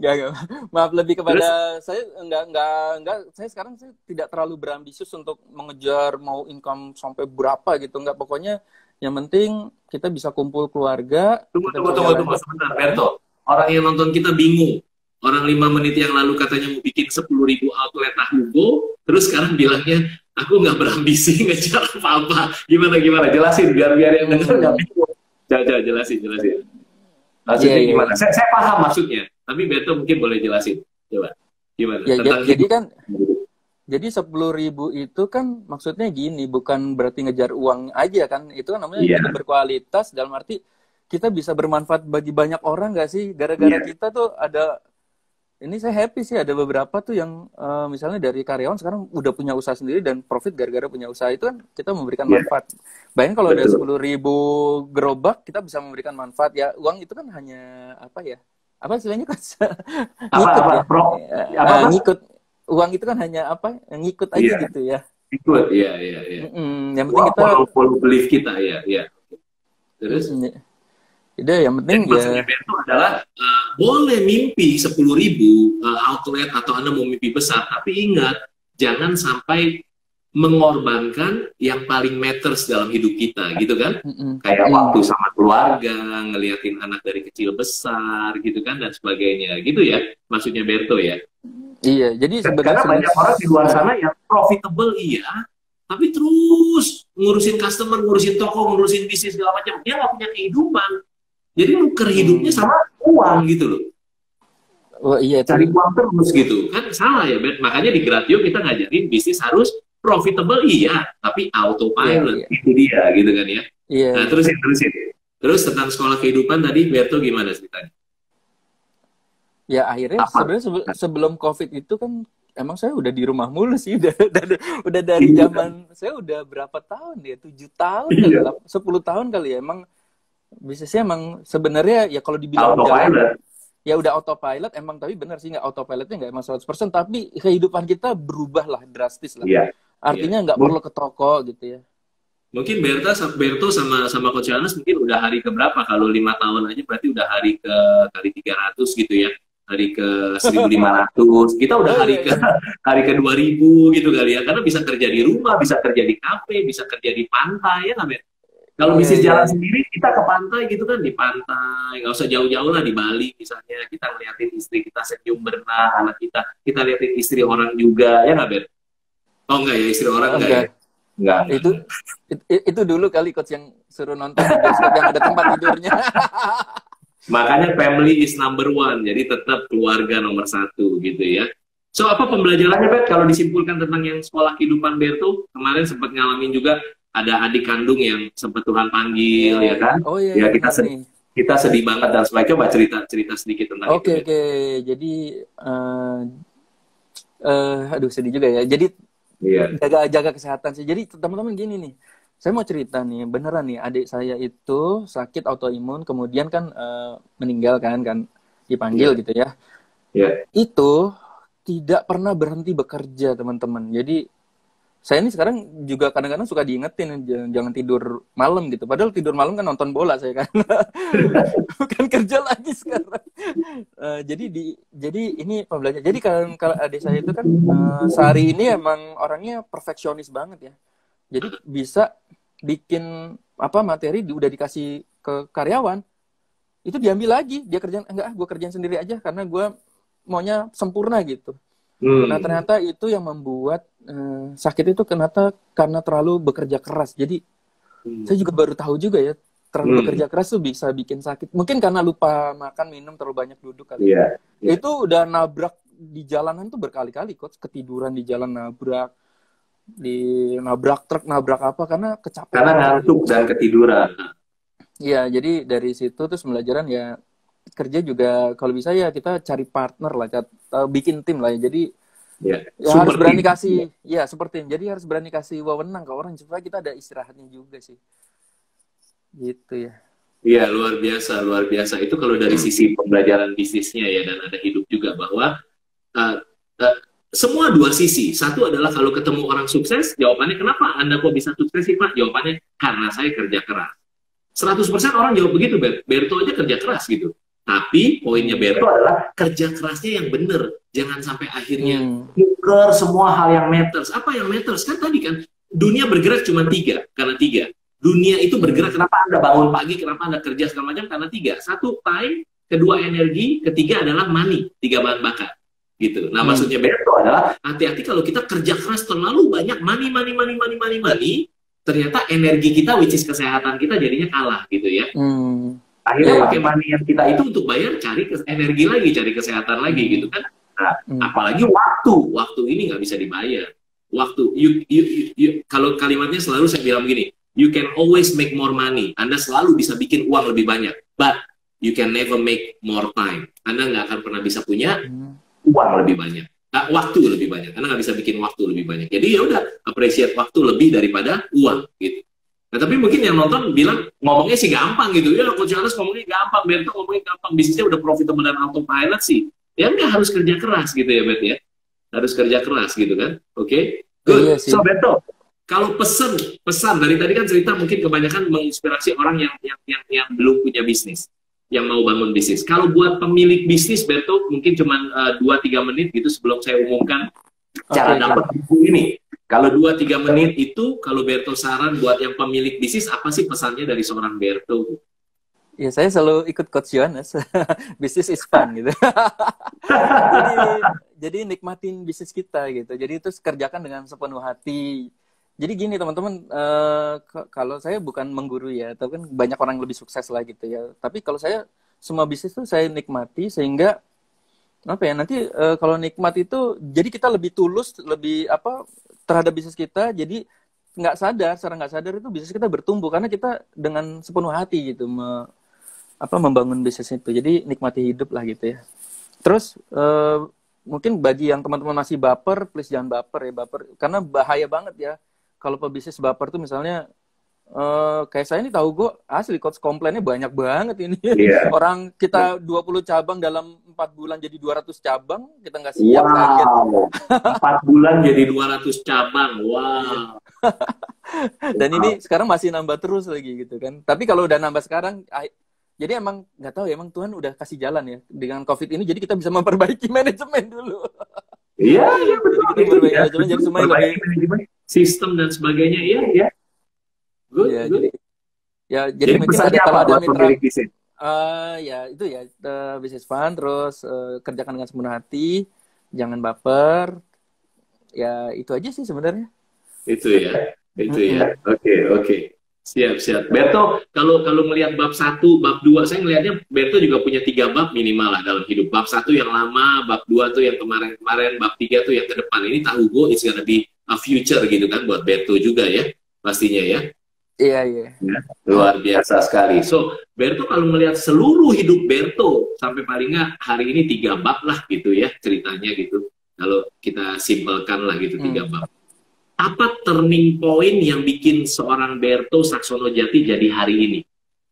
Gak. Maaf, lebih kepada saya enggak saya sekarang saya tidak terlalu berambisius untuk mengejar mau income sampai berapa gitu, enggak, pokoknya yang penting kita bisa kumpul keluarga, kita bisa jalan. Tunggu sebentar, Berto. Orang yang nonton kita bingung. Orang 5 menit yang lalu katanya mau bikin 10.000 outlet Tahugo, terus sekarang bilangnya aku nggak berambisi ngejar apa-apa. Gimana? Jelasin biar yang denger nggak bingung. Jelasin. Maksudnya Iya. gimana? Saya paham maksudnya, tapi Beto mungkin boleh jelasin. Coba, gimana? Ya, Tentang jadi hidup. kan, jadi 10.000 itu kan maksudnya gini, bukan berarti ngejar uang aja kan, itu kan namanya Iya. hidup berkualitas, dalam arti kita bisa bermanfaat bagi banyak orang nggak sih, gara-gara Iya. kita tuh ada. Ini saya happy sih, ada beberapa tuh yang misalnya dari karyawan sekarang udah punya usaha sendiri dan profit gara-gara punya usaha, itu kan kita memberikan Iya. manfaat. Bayangin kalau ada Betul. 10.000 gerobak, kita bisa memberikan manfaat ya. Uang itu kan hanya apa ya? Apa istilahnya kan? Ngikut ya. Ngikut. Uang itu kan hanya apa? Ngikut aja Iya. gitu ya. Ikut, iya. Yang penting kita follow belief kita, ya. Terus? Jadi yang penting ya. Maksudnya Berto adalah boleh mimpi 10.000 outlet atau Anda mau mimpi besar, tapi ingat jangan sampai mengorbankan yang paling matters dalam hidup kita, gitu kan? Kayak waktu sama keluarga, ngeliatin anak dari kecil besar, gitu kan, dan sebagainya, gitu ya? Maksudnya Berto ya? Iya, jadi karena banyak orang di luar sana yang profitable iya, tapi terus ngurusin customer, ngurusin toko, ngurusin bisnis segala macam, dia nggak punya kehidupan. Jadi nuker hidupnya sama uang gitu loh. Oh iya, cari uang terus gitu. Kan salah ya, Ben. Makanya di Gratio kita ngajarin bisnis harus profitable iya, tapi autopilot. Iya. Itu dia gitu kan ya. Iya. Nah, terusin. Terus tentang sekolah kehidupan tadi Berto gimana ceritanya? Ya akhirnya sebenarnya sebelum COVID itu kan emang saya udah di rumah mulu sih, udah dari zaman saya udah berapa tahun ya, 7 tahun kali, 10 tahun kali ya, emang bisnisnya emang sebenarnya ya kalau dibilang autopilot. Ya udah autopilot emang, tapi benar sih nggak autopilotnya nggak emang 100%, tapi kehidupan kita berubah lah drastis lah. Iya. Artinya nggak perlu ke toko gitu ya. Mungkin Berto sama Coach Yohanes mungkin udah hari ke berapa? Kalau 5 tahun aja berarti udah hari ke kali 300 gitu ya. Hari ke 1.500. Kita udah hari ke 2.000 gitu kali ya. Karena bisa kerja di rumah, bisa kerja di kafe, bisa kerja di pantai ya nggak, Ben? Kalau bisnis jalan sendiri, kita ke pantai gitu kan, di pantai, nggak usah jauh-jauh lah, di Bali misalnya, kita ngeliatin istri kita senyum berenang, anak kita liatin istri orang juga, ya nggak, Ben? Oh enggak ya, istri orang enggak ya? Enggak. Itu dulu kali Coach yang suruh nonton di bioskop yang ada tempat tidurnya. Makanya family is number one, jadi tetap keluarga nomor 1 gitu ya. So, apa pembelajarannya, Bet? Kalau disimpulkan tentang yang sekolah kehidupan Berto, kemarin sempat ngalamin juga, ada adik kandung yang sempat Tuhan panggil, ya kan? Oh iya, Ya benar nih. kita sedih banget dan sebagainya. Coba cerita sedikit tentang itu. Oke. Jadi, aduh sedih juga ya. Jadi Iya. jaga kesehatan sih. Jadi teman-teman gini nih, saya mau cerita nih, beneran nih, adik saya itu sakit autoimun, kemudian kan meninggal kan dipanggil gitu ya. Iya. Itu tidak pernah berhenti bekerja teman-teman. Jadi saya ini sekarang juga kadang-kadang suka diingetin jangan tidur malam gitu. Padahal tidur malam kan nonton bola saya kan. Bukan kerja lagi sekarang. Jadi ini pembelajaran. Jadi kalau adik saya itu kan sehari ini emang orangnya perfeksionis banget ya. Jadi bisa bikin materi udah dikasih ke karyawan, itu diambil lagi, dia kerjaan enggak, gue kerjain sendiri aja karena gue maunya sempurna gitu. Nah ternyata itu yang membuat sakit itu karena terlalu bekerja keras. Jadi saya juga baru tahu juga ya, terlalu bekerja keras tuh bisa bikin sakit. Mungkin karena lupa makan, minum, terlalu banyak duduk kali. Itu udah nabrak di jalanan tuh berkali-kali, Coach. Ketiduran di jalan nabrak truk, nabrak apa, karena kecapean. Karena ngantuk dan ketiduran. Iya, jadi dari situ terus pembelajaran ya, kerja juga kalau bisa ya kita cari partner lah, bikin tim lah ya. Jadi ya harus berani kasih, ya seperti ini. Jadi harus berani kasih wewenang ke orang supaya kita ada istirahatnya juga sih. Gitu ya. Iya, luar biasa. Itu kalau dari sisi pembelajaran bisnisnya ya, dan ada hidup juga bahwa semua dua sisi. Satu adalah kalau ketemu orang sukses, jawabannya kenapa Anda kok bisa sukses sih Pak? Jawabannya karena saya kerja keras. 100% orang jawab begitu, Berto aja kerja keras gitu. Tapi poinnya Berto adalah kerja kerasnya yang benar. Jangan sampai akhirnya nuker semua hal yang matters. Apa yang matters? Kan tadi kan dunia bergerak cuma karena tiga. Dunia itu bergerak, kenapa Anda bangun pagi, kenapa Anda kerja segala macam, karena tiga. Satu, time. Kedua, energi. Ketiga adalah money. 3 bahan bakar. Gitu. Nah, maksudnya Berto adalah hati-hati kalau kita kerja keras terlalu banyak money, ternyata energi kita, which is kesehatan kita, jadinya kalah gitu ya. Akhirnya pakai money yang kita itu untuk bayar, cari energi lagi, cari kesehatan lagi gitu kan. Nah, apalagi waktu ini nggak bisa dibayar. Waktu, kalau kalimatnya selalu saya bilang begini, you can always make more money. Anda selalu bisa bikin uang lebih banyak, but you can never make more time. Anda nggak akan pernah bisa punya uang lebih banyak. Waktu lebih banyak, karena nggak bisa bikin waktu lebih banyak. Jadi ya udah, appreciate waktu lebih daripada uang gitu. Nah, tapi mungkin yang nonton bilang ngomongnya sih gampang gitu ya, Coach Yohanes ngomongnya gampang, Berto ngomongnya gampang, bisnisnya udah profitable dan autopilot sih. Ya nggak harus kerja keras gitu ya, Bet ya. Harus kerja keras gitu kan. Oke? Good. So Berto, kalau pesan dari tadi kan cerita mungkin kebanyakan menginspirasi orang yang belum punya bisnis, yang mau bangun bisnis. Kalau buat pemilik bisnis, Berto, mungkin cuma 2-3 menit gitu sebelum saya umumkan cara dapat buku ini. Kalau 2-3 menit itu, kalau Berto saran buat yang pemilik bisnis, apa sih pesannya dari seorang Berto? Ya, saya selalu ikut Coach Yohanes. Bisnis is fun gitu. jadi nikmatin bisnis kita gitu. Jadi itu kerjakan dengan sepenuh hati. Jadi gini teman-teman, kalau saya bukan mengguru ya, tapi kan banyak orang yang lebih sukses lah gitu ya. Tapi kalau saya, semua bisnis tuh saya nikmati sehingga nanti kalau nikmat itu, jadi kita lebih tulus, lebih terhadap bisnis kita. Jadi secara nggak sadar itu bisnis kita bertumbuh karena kita dengan sepenuh hati gitu membangun bisnis itu. Jadi nikmati hidup lah gitu ya. Terus mungkin bagi yang teman-teman masih baper, please jangan baper karena bahaya banget ya. Kalau pebisnis baper tuh misalnya kayak saya ini tahu gue asli Coach, komplainnya banyak banget ini. Orang kita 20 cabang dalam 4 bulan jadi 200 cabang, kita nggak siap. Kaget. 4 bulan jadi 200 cabang. Wow. Dan ini sekarang masih nambah terus lagi gitu kan. Tapi kalau udah nambah sekarang, jadi emang nggak tahu ya, emang Tuhan udah kasih jalan ya dengan COVID ini. Jadi kita bisa memperbaiki manajemen dulu. Iya betul. Kita memperbaiki manajemen, jadi semuanya lebih sistem dan sebagainya. Iya. Good. Jadi mungkin ada kalau ada mitra ya itu ya bisnis fund, terus kerjakan dengan sepenuh hati, jangan baper. Ya itu aja sih sebenarnya. Itu ya. Oke. Siap. Berto, kalau melihat bab 1, bab 2, saya melihatnya Berto juga punya 3 bab minimal lah dalam hidup. Bab 1 yang lama, bab 2 tuh yang kemarin, bab 3 tuh yang ke depan. Ini tahu gue it's gonna be a future gitu kan buat Berto juga ya. pastinya ya. Iya, iya. Ya, luar biasa sekali. So, Berto kalau melihat seluruh hidup Berto sampai paling nggak hari ini 3 bab lah gitu ya ceritanya gitu. Kalau kita simpelkan lah gitu 3 bab. Apa turning point yang bikin seorang Berto Saxono Jati jadi hari ini?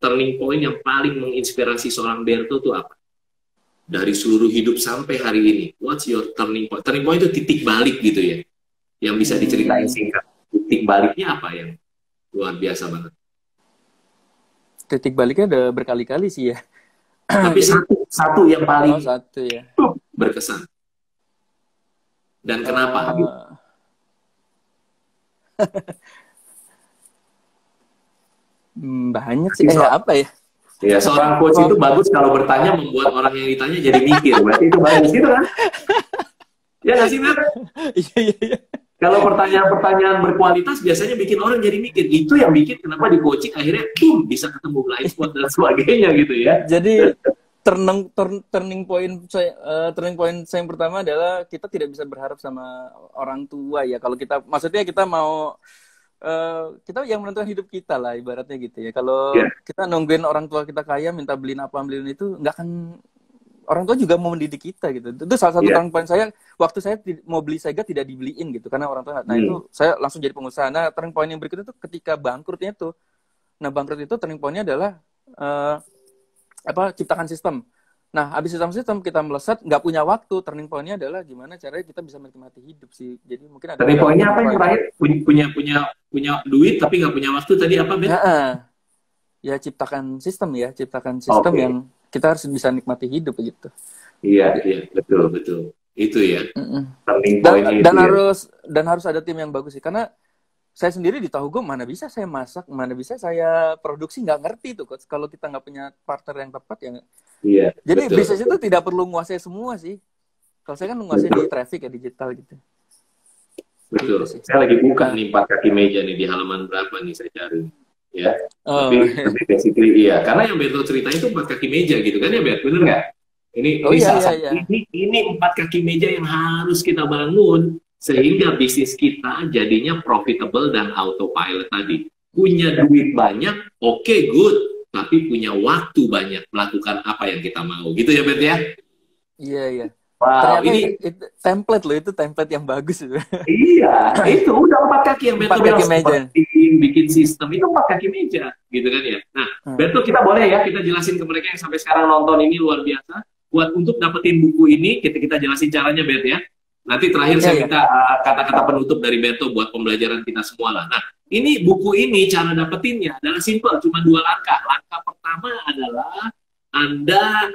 Turning point yang paling menginspirasi seorang Berto itu apa? Dari seluruh hidup sampai hari ini. What's your turning point? Turning point itu titik balik gitu ya. Yang bisa diceritain singkat. Titik baliknya apa yang luar biasa banget? Titik baliknya ada berkali-kali sih ya. Tapi satu yang paling satu ya. Berkesan. Dan kenapa? Banyak sih. Apa ya? Ya, seorang coach itu bagus kalau bertanya membuat orang yang ditanya jadi mikir. Berarti itu bagus gitu kan? Ya nggak sih, Mer? Iya. Kalau pertanyaan-pertanyaan berkualitas biasanya bikin orang jadi mikir. Itu yang bikin kenapa di coaching akhirnya bisa ketemu blind spot dan sebagainya gitu ya. Jadi turning point saya yang pertama adalah kita tidak bisa berharap sama orang tua ya. Kalau kita, maksudnya kita mau kita yang menentukan hidup kita lah ibaratnya gitu ya. Kalau kita nungguin orang tua kita kaya minta beliin apa beliin itu, nggak akan. Orang tua juga mau mendidik kita gitu. Itu salah satu turning point saya. Waktu saya mau beli Sega tidak dibeliin gitu karena orang tua. Nah itu saya langsung jadi pengusaha. Nah turning point yang berikutnya itu ketika bangkrutnya tuh. Nah bangkrut itu turning point-nya adalah ciptakan sistem. Nah habis sistem kita melesat, nggak punya waktu. Turning point-nya adalah gimana caranya kita bisa menikmati hidup sih. Jadi mungkin ada. Turning point-nya apa yang terakhir? Punya duit tapi nggak punya waktu tadi apa Ben? Ya ciptakan sistem yang kita harus bisa nikmati hidup gitu. Iya, betul. Itu ya. Dan harus ada tim yang bagus sih. Karena saya sendiri di Tahugo mana bisa saya masak, mana bisa saya produksi, nggak ngerti tuh coach. Kalau kita nggak punya partner yang tepat ya. Iya. Jadi bisnis itu tidak perlu menguasai semua sih. Kalau saya kan menguasai di traffic ya digital gitu. Betul. Gitu, saya lagi buka nih 4 kaki meja nih di halaman berapa nih saya cari. Ya, tapi basically iya, karena yang Berto ceritain itu 4 kaki meja gitu kan ya, bener nggak? Ini 4 kaki meja yang harus kita bangun sehingga bisnis kita jadinya profitable dan autopilot tadi. Punya duit banyak, oke, good, tapi punya waktu banyak melakukan apa yang kita mau, gitu ya, Bet ya? Iya. Wow, ternyata itu template loh, itu template yang bagus. Iya, itu udah 4 kaki yang Berto bilang bikin sistem, itu 4 kaki meja, gitu kan ya. Nah, Berto kita boleh ya, kita jelasin ke mereka yang sampai sekarang nonton ini luar biasa. Buat untuk dapetin buku ini, kita jelasin caranya, Bert ya. Nanti terakhir saya minta kata-kata penutup dari Berto buat pembelajaran kita semua lah. Nah, ini buku ini cara dapetinnya adalah simple, cuma 2 langkah. Langkah pertama adalah Anda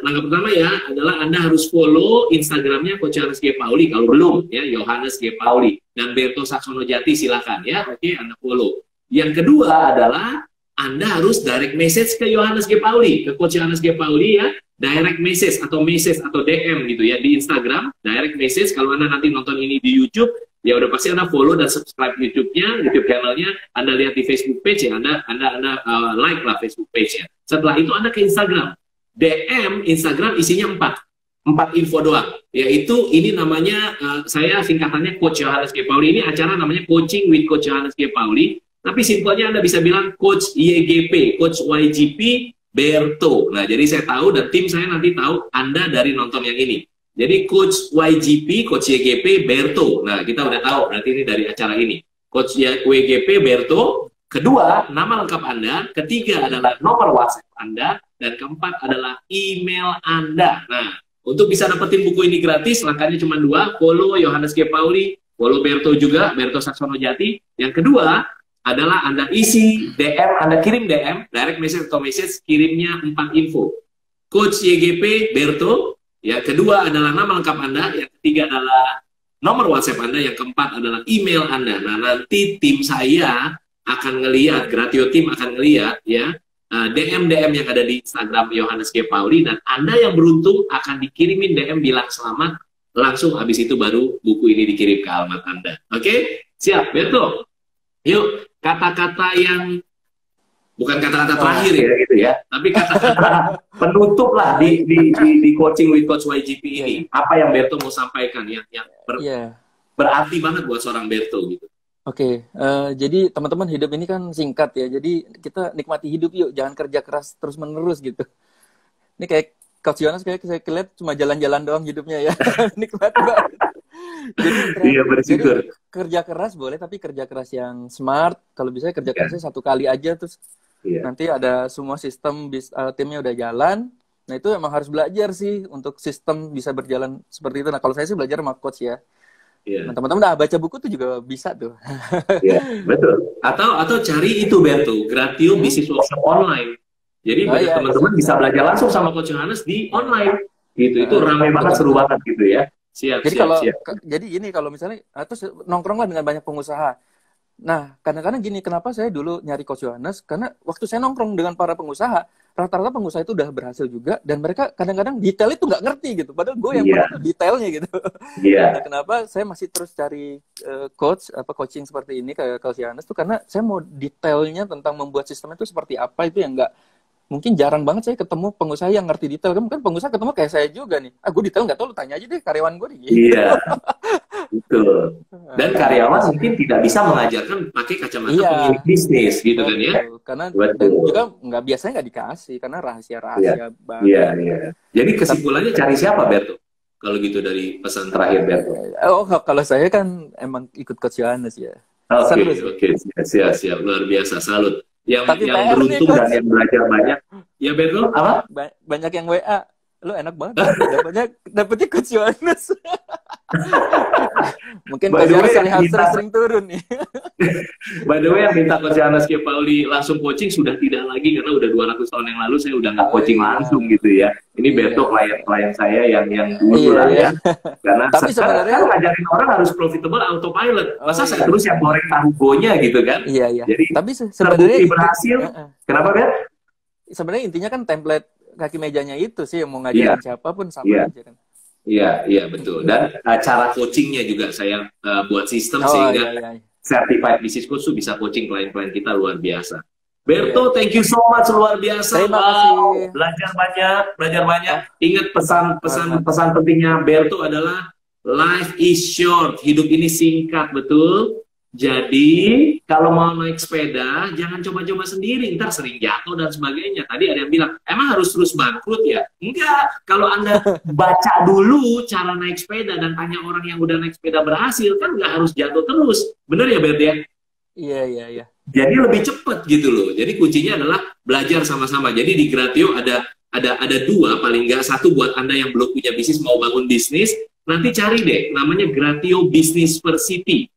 harus follow Instagramnya Coach Yohanes G. Pauli kalau belum ya, Yohanes G. Pauli dan Berto Saxono Jati silakan ya, oke, Anda follow. Yang kedua adalah Anda harus direct message ke Yohanes G. Pauli, ke Coach Yohanes G. Pauli ya, direct message atau DM gitu ya di Instagram, direct message. Kalau Anda nanti nonton ini di YouTube, ya udah pasti Anda follow dan subscribe YouTube channelnya, Anda lihat di Facebook page ya, Anda like lah Facebook page ya. Setelah itu Anda ke Instagram. DM Instagram isinya 4 info doang, yaitu ini namanya saya singkatannya Coach Yohanes G. Pauli. Ini acara namanya Coaching with Coach Yohanes G. Pauli, tapi simpelnya Anda bisa bilang Coach YGP, Coach YGP Berto. Nah, jadi saya tahu dan tim saya nanti tahu Anda dari nonton yang ini. Jadi Coach YGP, Coach YGP Berto. Nah, kita udah tahu berarti ini dari acara ini. Coach YGP Berto. Kedua, nama lengkap Anda. Ketiga adalah nomor WhatsApp Anda. Dan keempat adalah email Anda. Nah, untuk bisa dapetin buku ini gratis, langkahnya cuma 2. Follow Yohanes G. Pauli, follow Berto juga, Berto Saxono Jati. Yang kedua adalah Anda isi DM, Anda kirim DM, direct message atau message, kirimnya 4 info. Coach YGP Berto. Yang kedua adalah nama lengkap Anda. Yang ketiga adalah nomor WhatsApp Anda. Yang keempat adalah email Anda. Nah, nanti tim saya akan ngelihat, Gratio tim akan ngelihat ya, DM yang ada di Instagram Yohanes G. Pauli, dan Anda yang beruntung akan dikirimin DM bilang selamat, langsung habis itu baru buku ini dikirim ke alamat Anda. Oke? Siap, betul. Yuk, kata-kata yang bukan kata-kata terakhir ya gitu ya, tapi kata-kata penutup lah di Coaching with Coach YGP ini. Apa yang Berto mau sampaikan yang berarti banget buat seorang Berto gitu. Oke, jadi teman-teman hidup ini kan singkat ya. Jadi kita nikmati hidup yuk, jangan kerja keras terus-menerus gitu. Ini kayak Coach Yonas kayak saya lihat cuma jalan-jalan doang hidupnya ya. Nikmat banget. Iya, Jadi bersyukur. kerja keras boleh, tapi kerja keras yang smart. Kalau bisa kerja Ya, kerasnya satu kali aja, terus iya, nanti ada semua sistem timnya udah jalan. Nah itu emang harus belajar sih untuk sistem bisa berjalan seperti itu. Nah kalau saya sih belajar sama coach ya. Nah iya. teman-teman udah baca buku tuh juga bisa tuh. Iya, betul. Atau cari itu Berto, Gratio Hmm? Business Workshop online. Jadi Oh banyak iya, teman-teman bisa. bisa belajar langsung sama Coach Yohanes di online. Gitu. Itu ramai banget, seru Betul-betul. banget gitu ya. Siap, Jadi siap, kalau siap. jadi gini kalau misalnya atau nongkrong lah dengan banyak pengusaha. Nah, kadang-kadang gini, kenapa saya dulu nyari Coach Yohanes? Karena waktu saya nongkrong dengan para pengusaha, rata-rata pengusaha itu udah berhasil juga, dan mereka kadang-kadang detail itu nggak ngerti gitu. Padahal gue yang perlu Iya, tuh detailnya gitu. Nah, iya. kenapa saya masih terus cari coaching seperti ini kayak Coach Yohanes tuh karena saya mau detailnya tentang membuat sistem itu seperti apa itu yang nggak mungkin jarang banget saya ketemu pengusaha yang ngerti detail. Kan pengusaha ketemu kayak saya juga nih. Ah, gue detail nggak tahu, lu tanya aja deh karyawan gue nih gitu. Iya, betul. Dan karyawan Gitu. mungkin tidak bisa mengajarkan pakai kacamata Iya, pemilik bisnis gitu kan ya. betul. Karena dan Betul. juga nggak biasanya nggak dikasih karena Iya, rahasia-rahasia iya, banget. iya. Jadi Tapi kesimpulannya cari siapa Berto? Kalau gitu dari pesan terakhir Berto. kalau saya kan emang ikut Coach Yohanes ya. Oke, Seru sih. oke, siap, siap, luar biasa, salut. Yang Tapi yang PR nih beruntung dan Coach, yang belajar banyak, ya Berto, apa? banyak yang WA. Lu enak banget dapetnya Coach Yohanes. Mungkin By Coach the way, Yohanes yang harus minta, sering-sering turun nih. by the way, yang minta Coach Yohanes Pauli langsung coaching sudah tidak lagi karena udah 200 tahun yang lalu saya udah nggak Oh coaching iya, langsung gitu ya. Ini iya, Berto klien-klien saya yang dulu iya, lah iya. ya. Karena Tapi kan sebenarnya, ngajarin orang harus profitable autopilot. oh Masa saya iya, terus yang goreng tahu gonya gitu kan? iya, iya. Jadi Tapi sebenarnya terbukti berhasil. Kenapa Ber? sebenarnya intinya kan template kaki mejanya itu sih yang mau Iya, ngajarin siapapun sama iya. aja kan. Iya, iya betul. Dan cara coachingnya juga saya buat sistem Oh sehingga iya, iya. certified business coach tuh bisa coaching klien-klien kita luar biasa. Iya. Berto, thank you so much, luar biasa. Terima kasih. Wow, belajar banyak, belajar banyak. Ah, Ingat pesan-pesan sama. pesan pentingnya Berto adalah life is short, hidup ini singkat, betul. Jadi kalau mau naik sepeda, jangan coba-coba sendiri, ntar sering jatuh dan sebagainya. Tadi ada yang bilang, emang harus terus bangkrut ya? Enggak, kalau Anda baca dulu cara naik sepeda dan tanya orang yang udah naik sepeda berhasil, kan nggak harus jatuh terus. Bener ya, Bert ya? Iya, iya, iya. Jadi lebih cepat gitu loh. Jadi kuncinya adalah belajar sama-sama. Jadi di Gratio ada dua paling nggak, satu buat Anda yang belum punya bisnis mau bangun bisnis, nanti cari deh namanya Gratio Business Versity.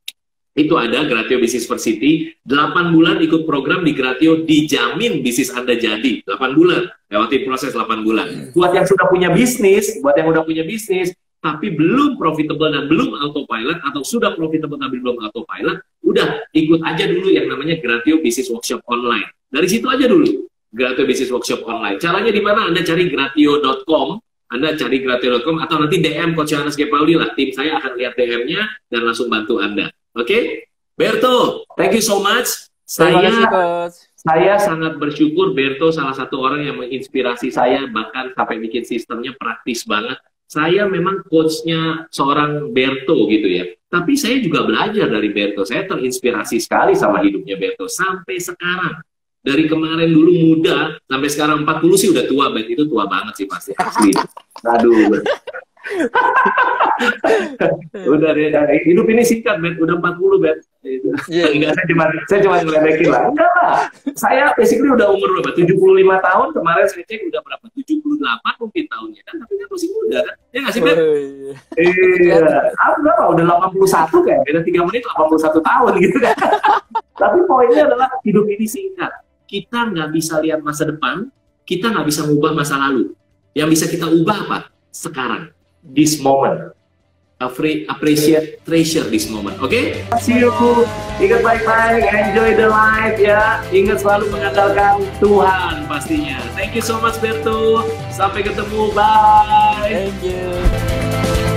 Itu ada Gratio Business Versity, 8 bulan ikut program di Gratio, dijamin bisnis Anda jadi 8 bulan, lewatin proses 8 bulan. Buat yang sudah punya bisnis, buat yang udah punya bisnis tapi belum profitable dan belum autopilot, atau sudah profitable tapi belum autopilot, udah ikut aja dulu yang namanya Gratio Business Workshop Online. Dari situ aja dulu, Gratio Business Workshop Online. Caranya di mana? Anda cari gratio.com, Anda cari gratio.com, atau nanti DM Coach Yohanes Pauli lah. Tim saya akan lihat DM-nya dan langsung bantu Anda. Oke? Berto, thank you so much. Terima kasih, Coach. Saya sangat bersyukur Berto salah satu orang yang menginspirasi saya, bahkan sampai bikin sistemnya praktis banget. Saya memang coachnya seorang Berto gitu ya. Tapi saya juga belajar dari Berto. Saya terinspirasi sekali sama hidupnya Berto sampai sekarang. Dari kemarin dulu muda sampai sekarang 40 sih udah tua, Bet. Itu tua banget sih pasti asli. Aduh. Udah deh, hidup ini singkat, Bet. Udah 40, Bet. Iya, Enggak, saya cuma ngeledekin lah. Enggak lah. Saya basically udah umur berapa? 75 tahun. Kemarin saya cek udah berapa? 78 mungkin tahunnya kan. Tapi kan masih muda kan. Ya nggak sih, Bet? oh, iya. Iya. Aku berapa? Udah 81 kayak. Beda 3 menit 81 tahun gitu kan. Tapi poinnya adalah hidup ini singkat. Kita nggak bisa lihat masa depan. Kita nggak bisa ngubah masa lalu. Yang bisa kita ubah apa? Sekarang. This moment. Appreciate, treasure this moment. Oke? See you. Ingat baik-baik, enjoy the life ya. Ingat selalu mengandalkan Tuhan pastinya. Thank you so much Berto. Sampai ketemu. Bye. Thank you.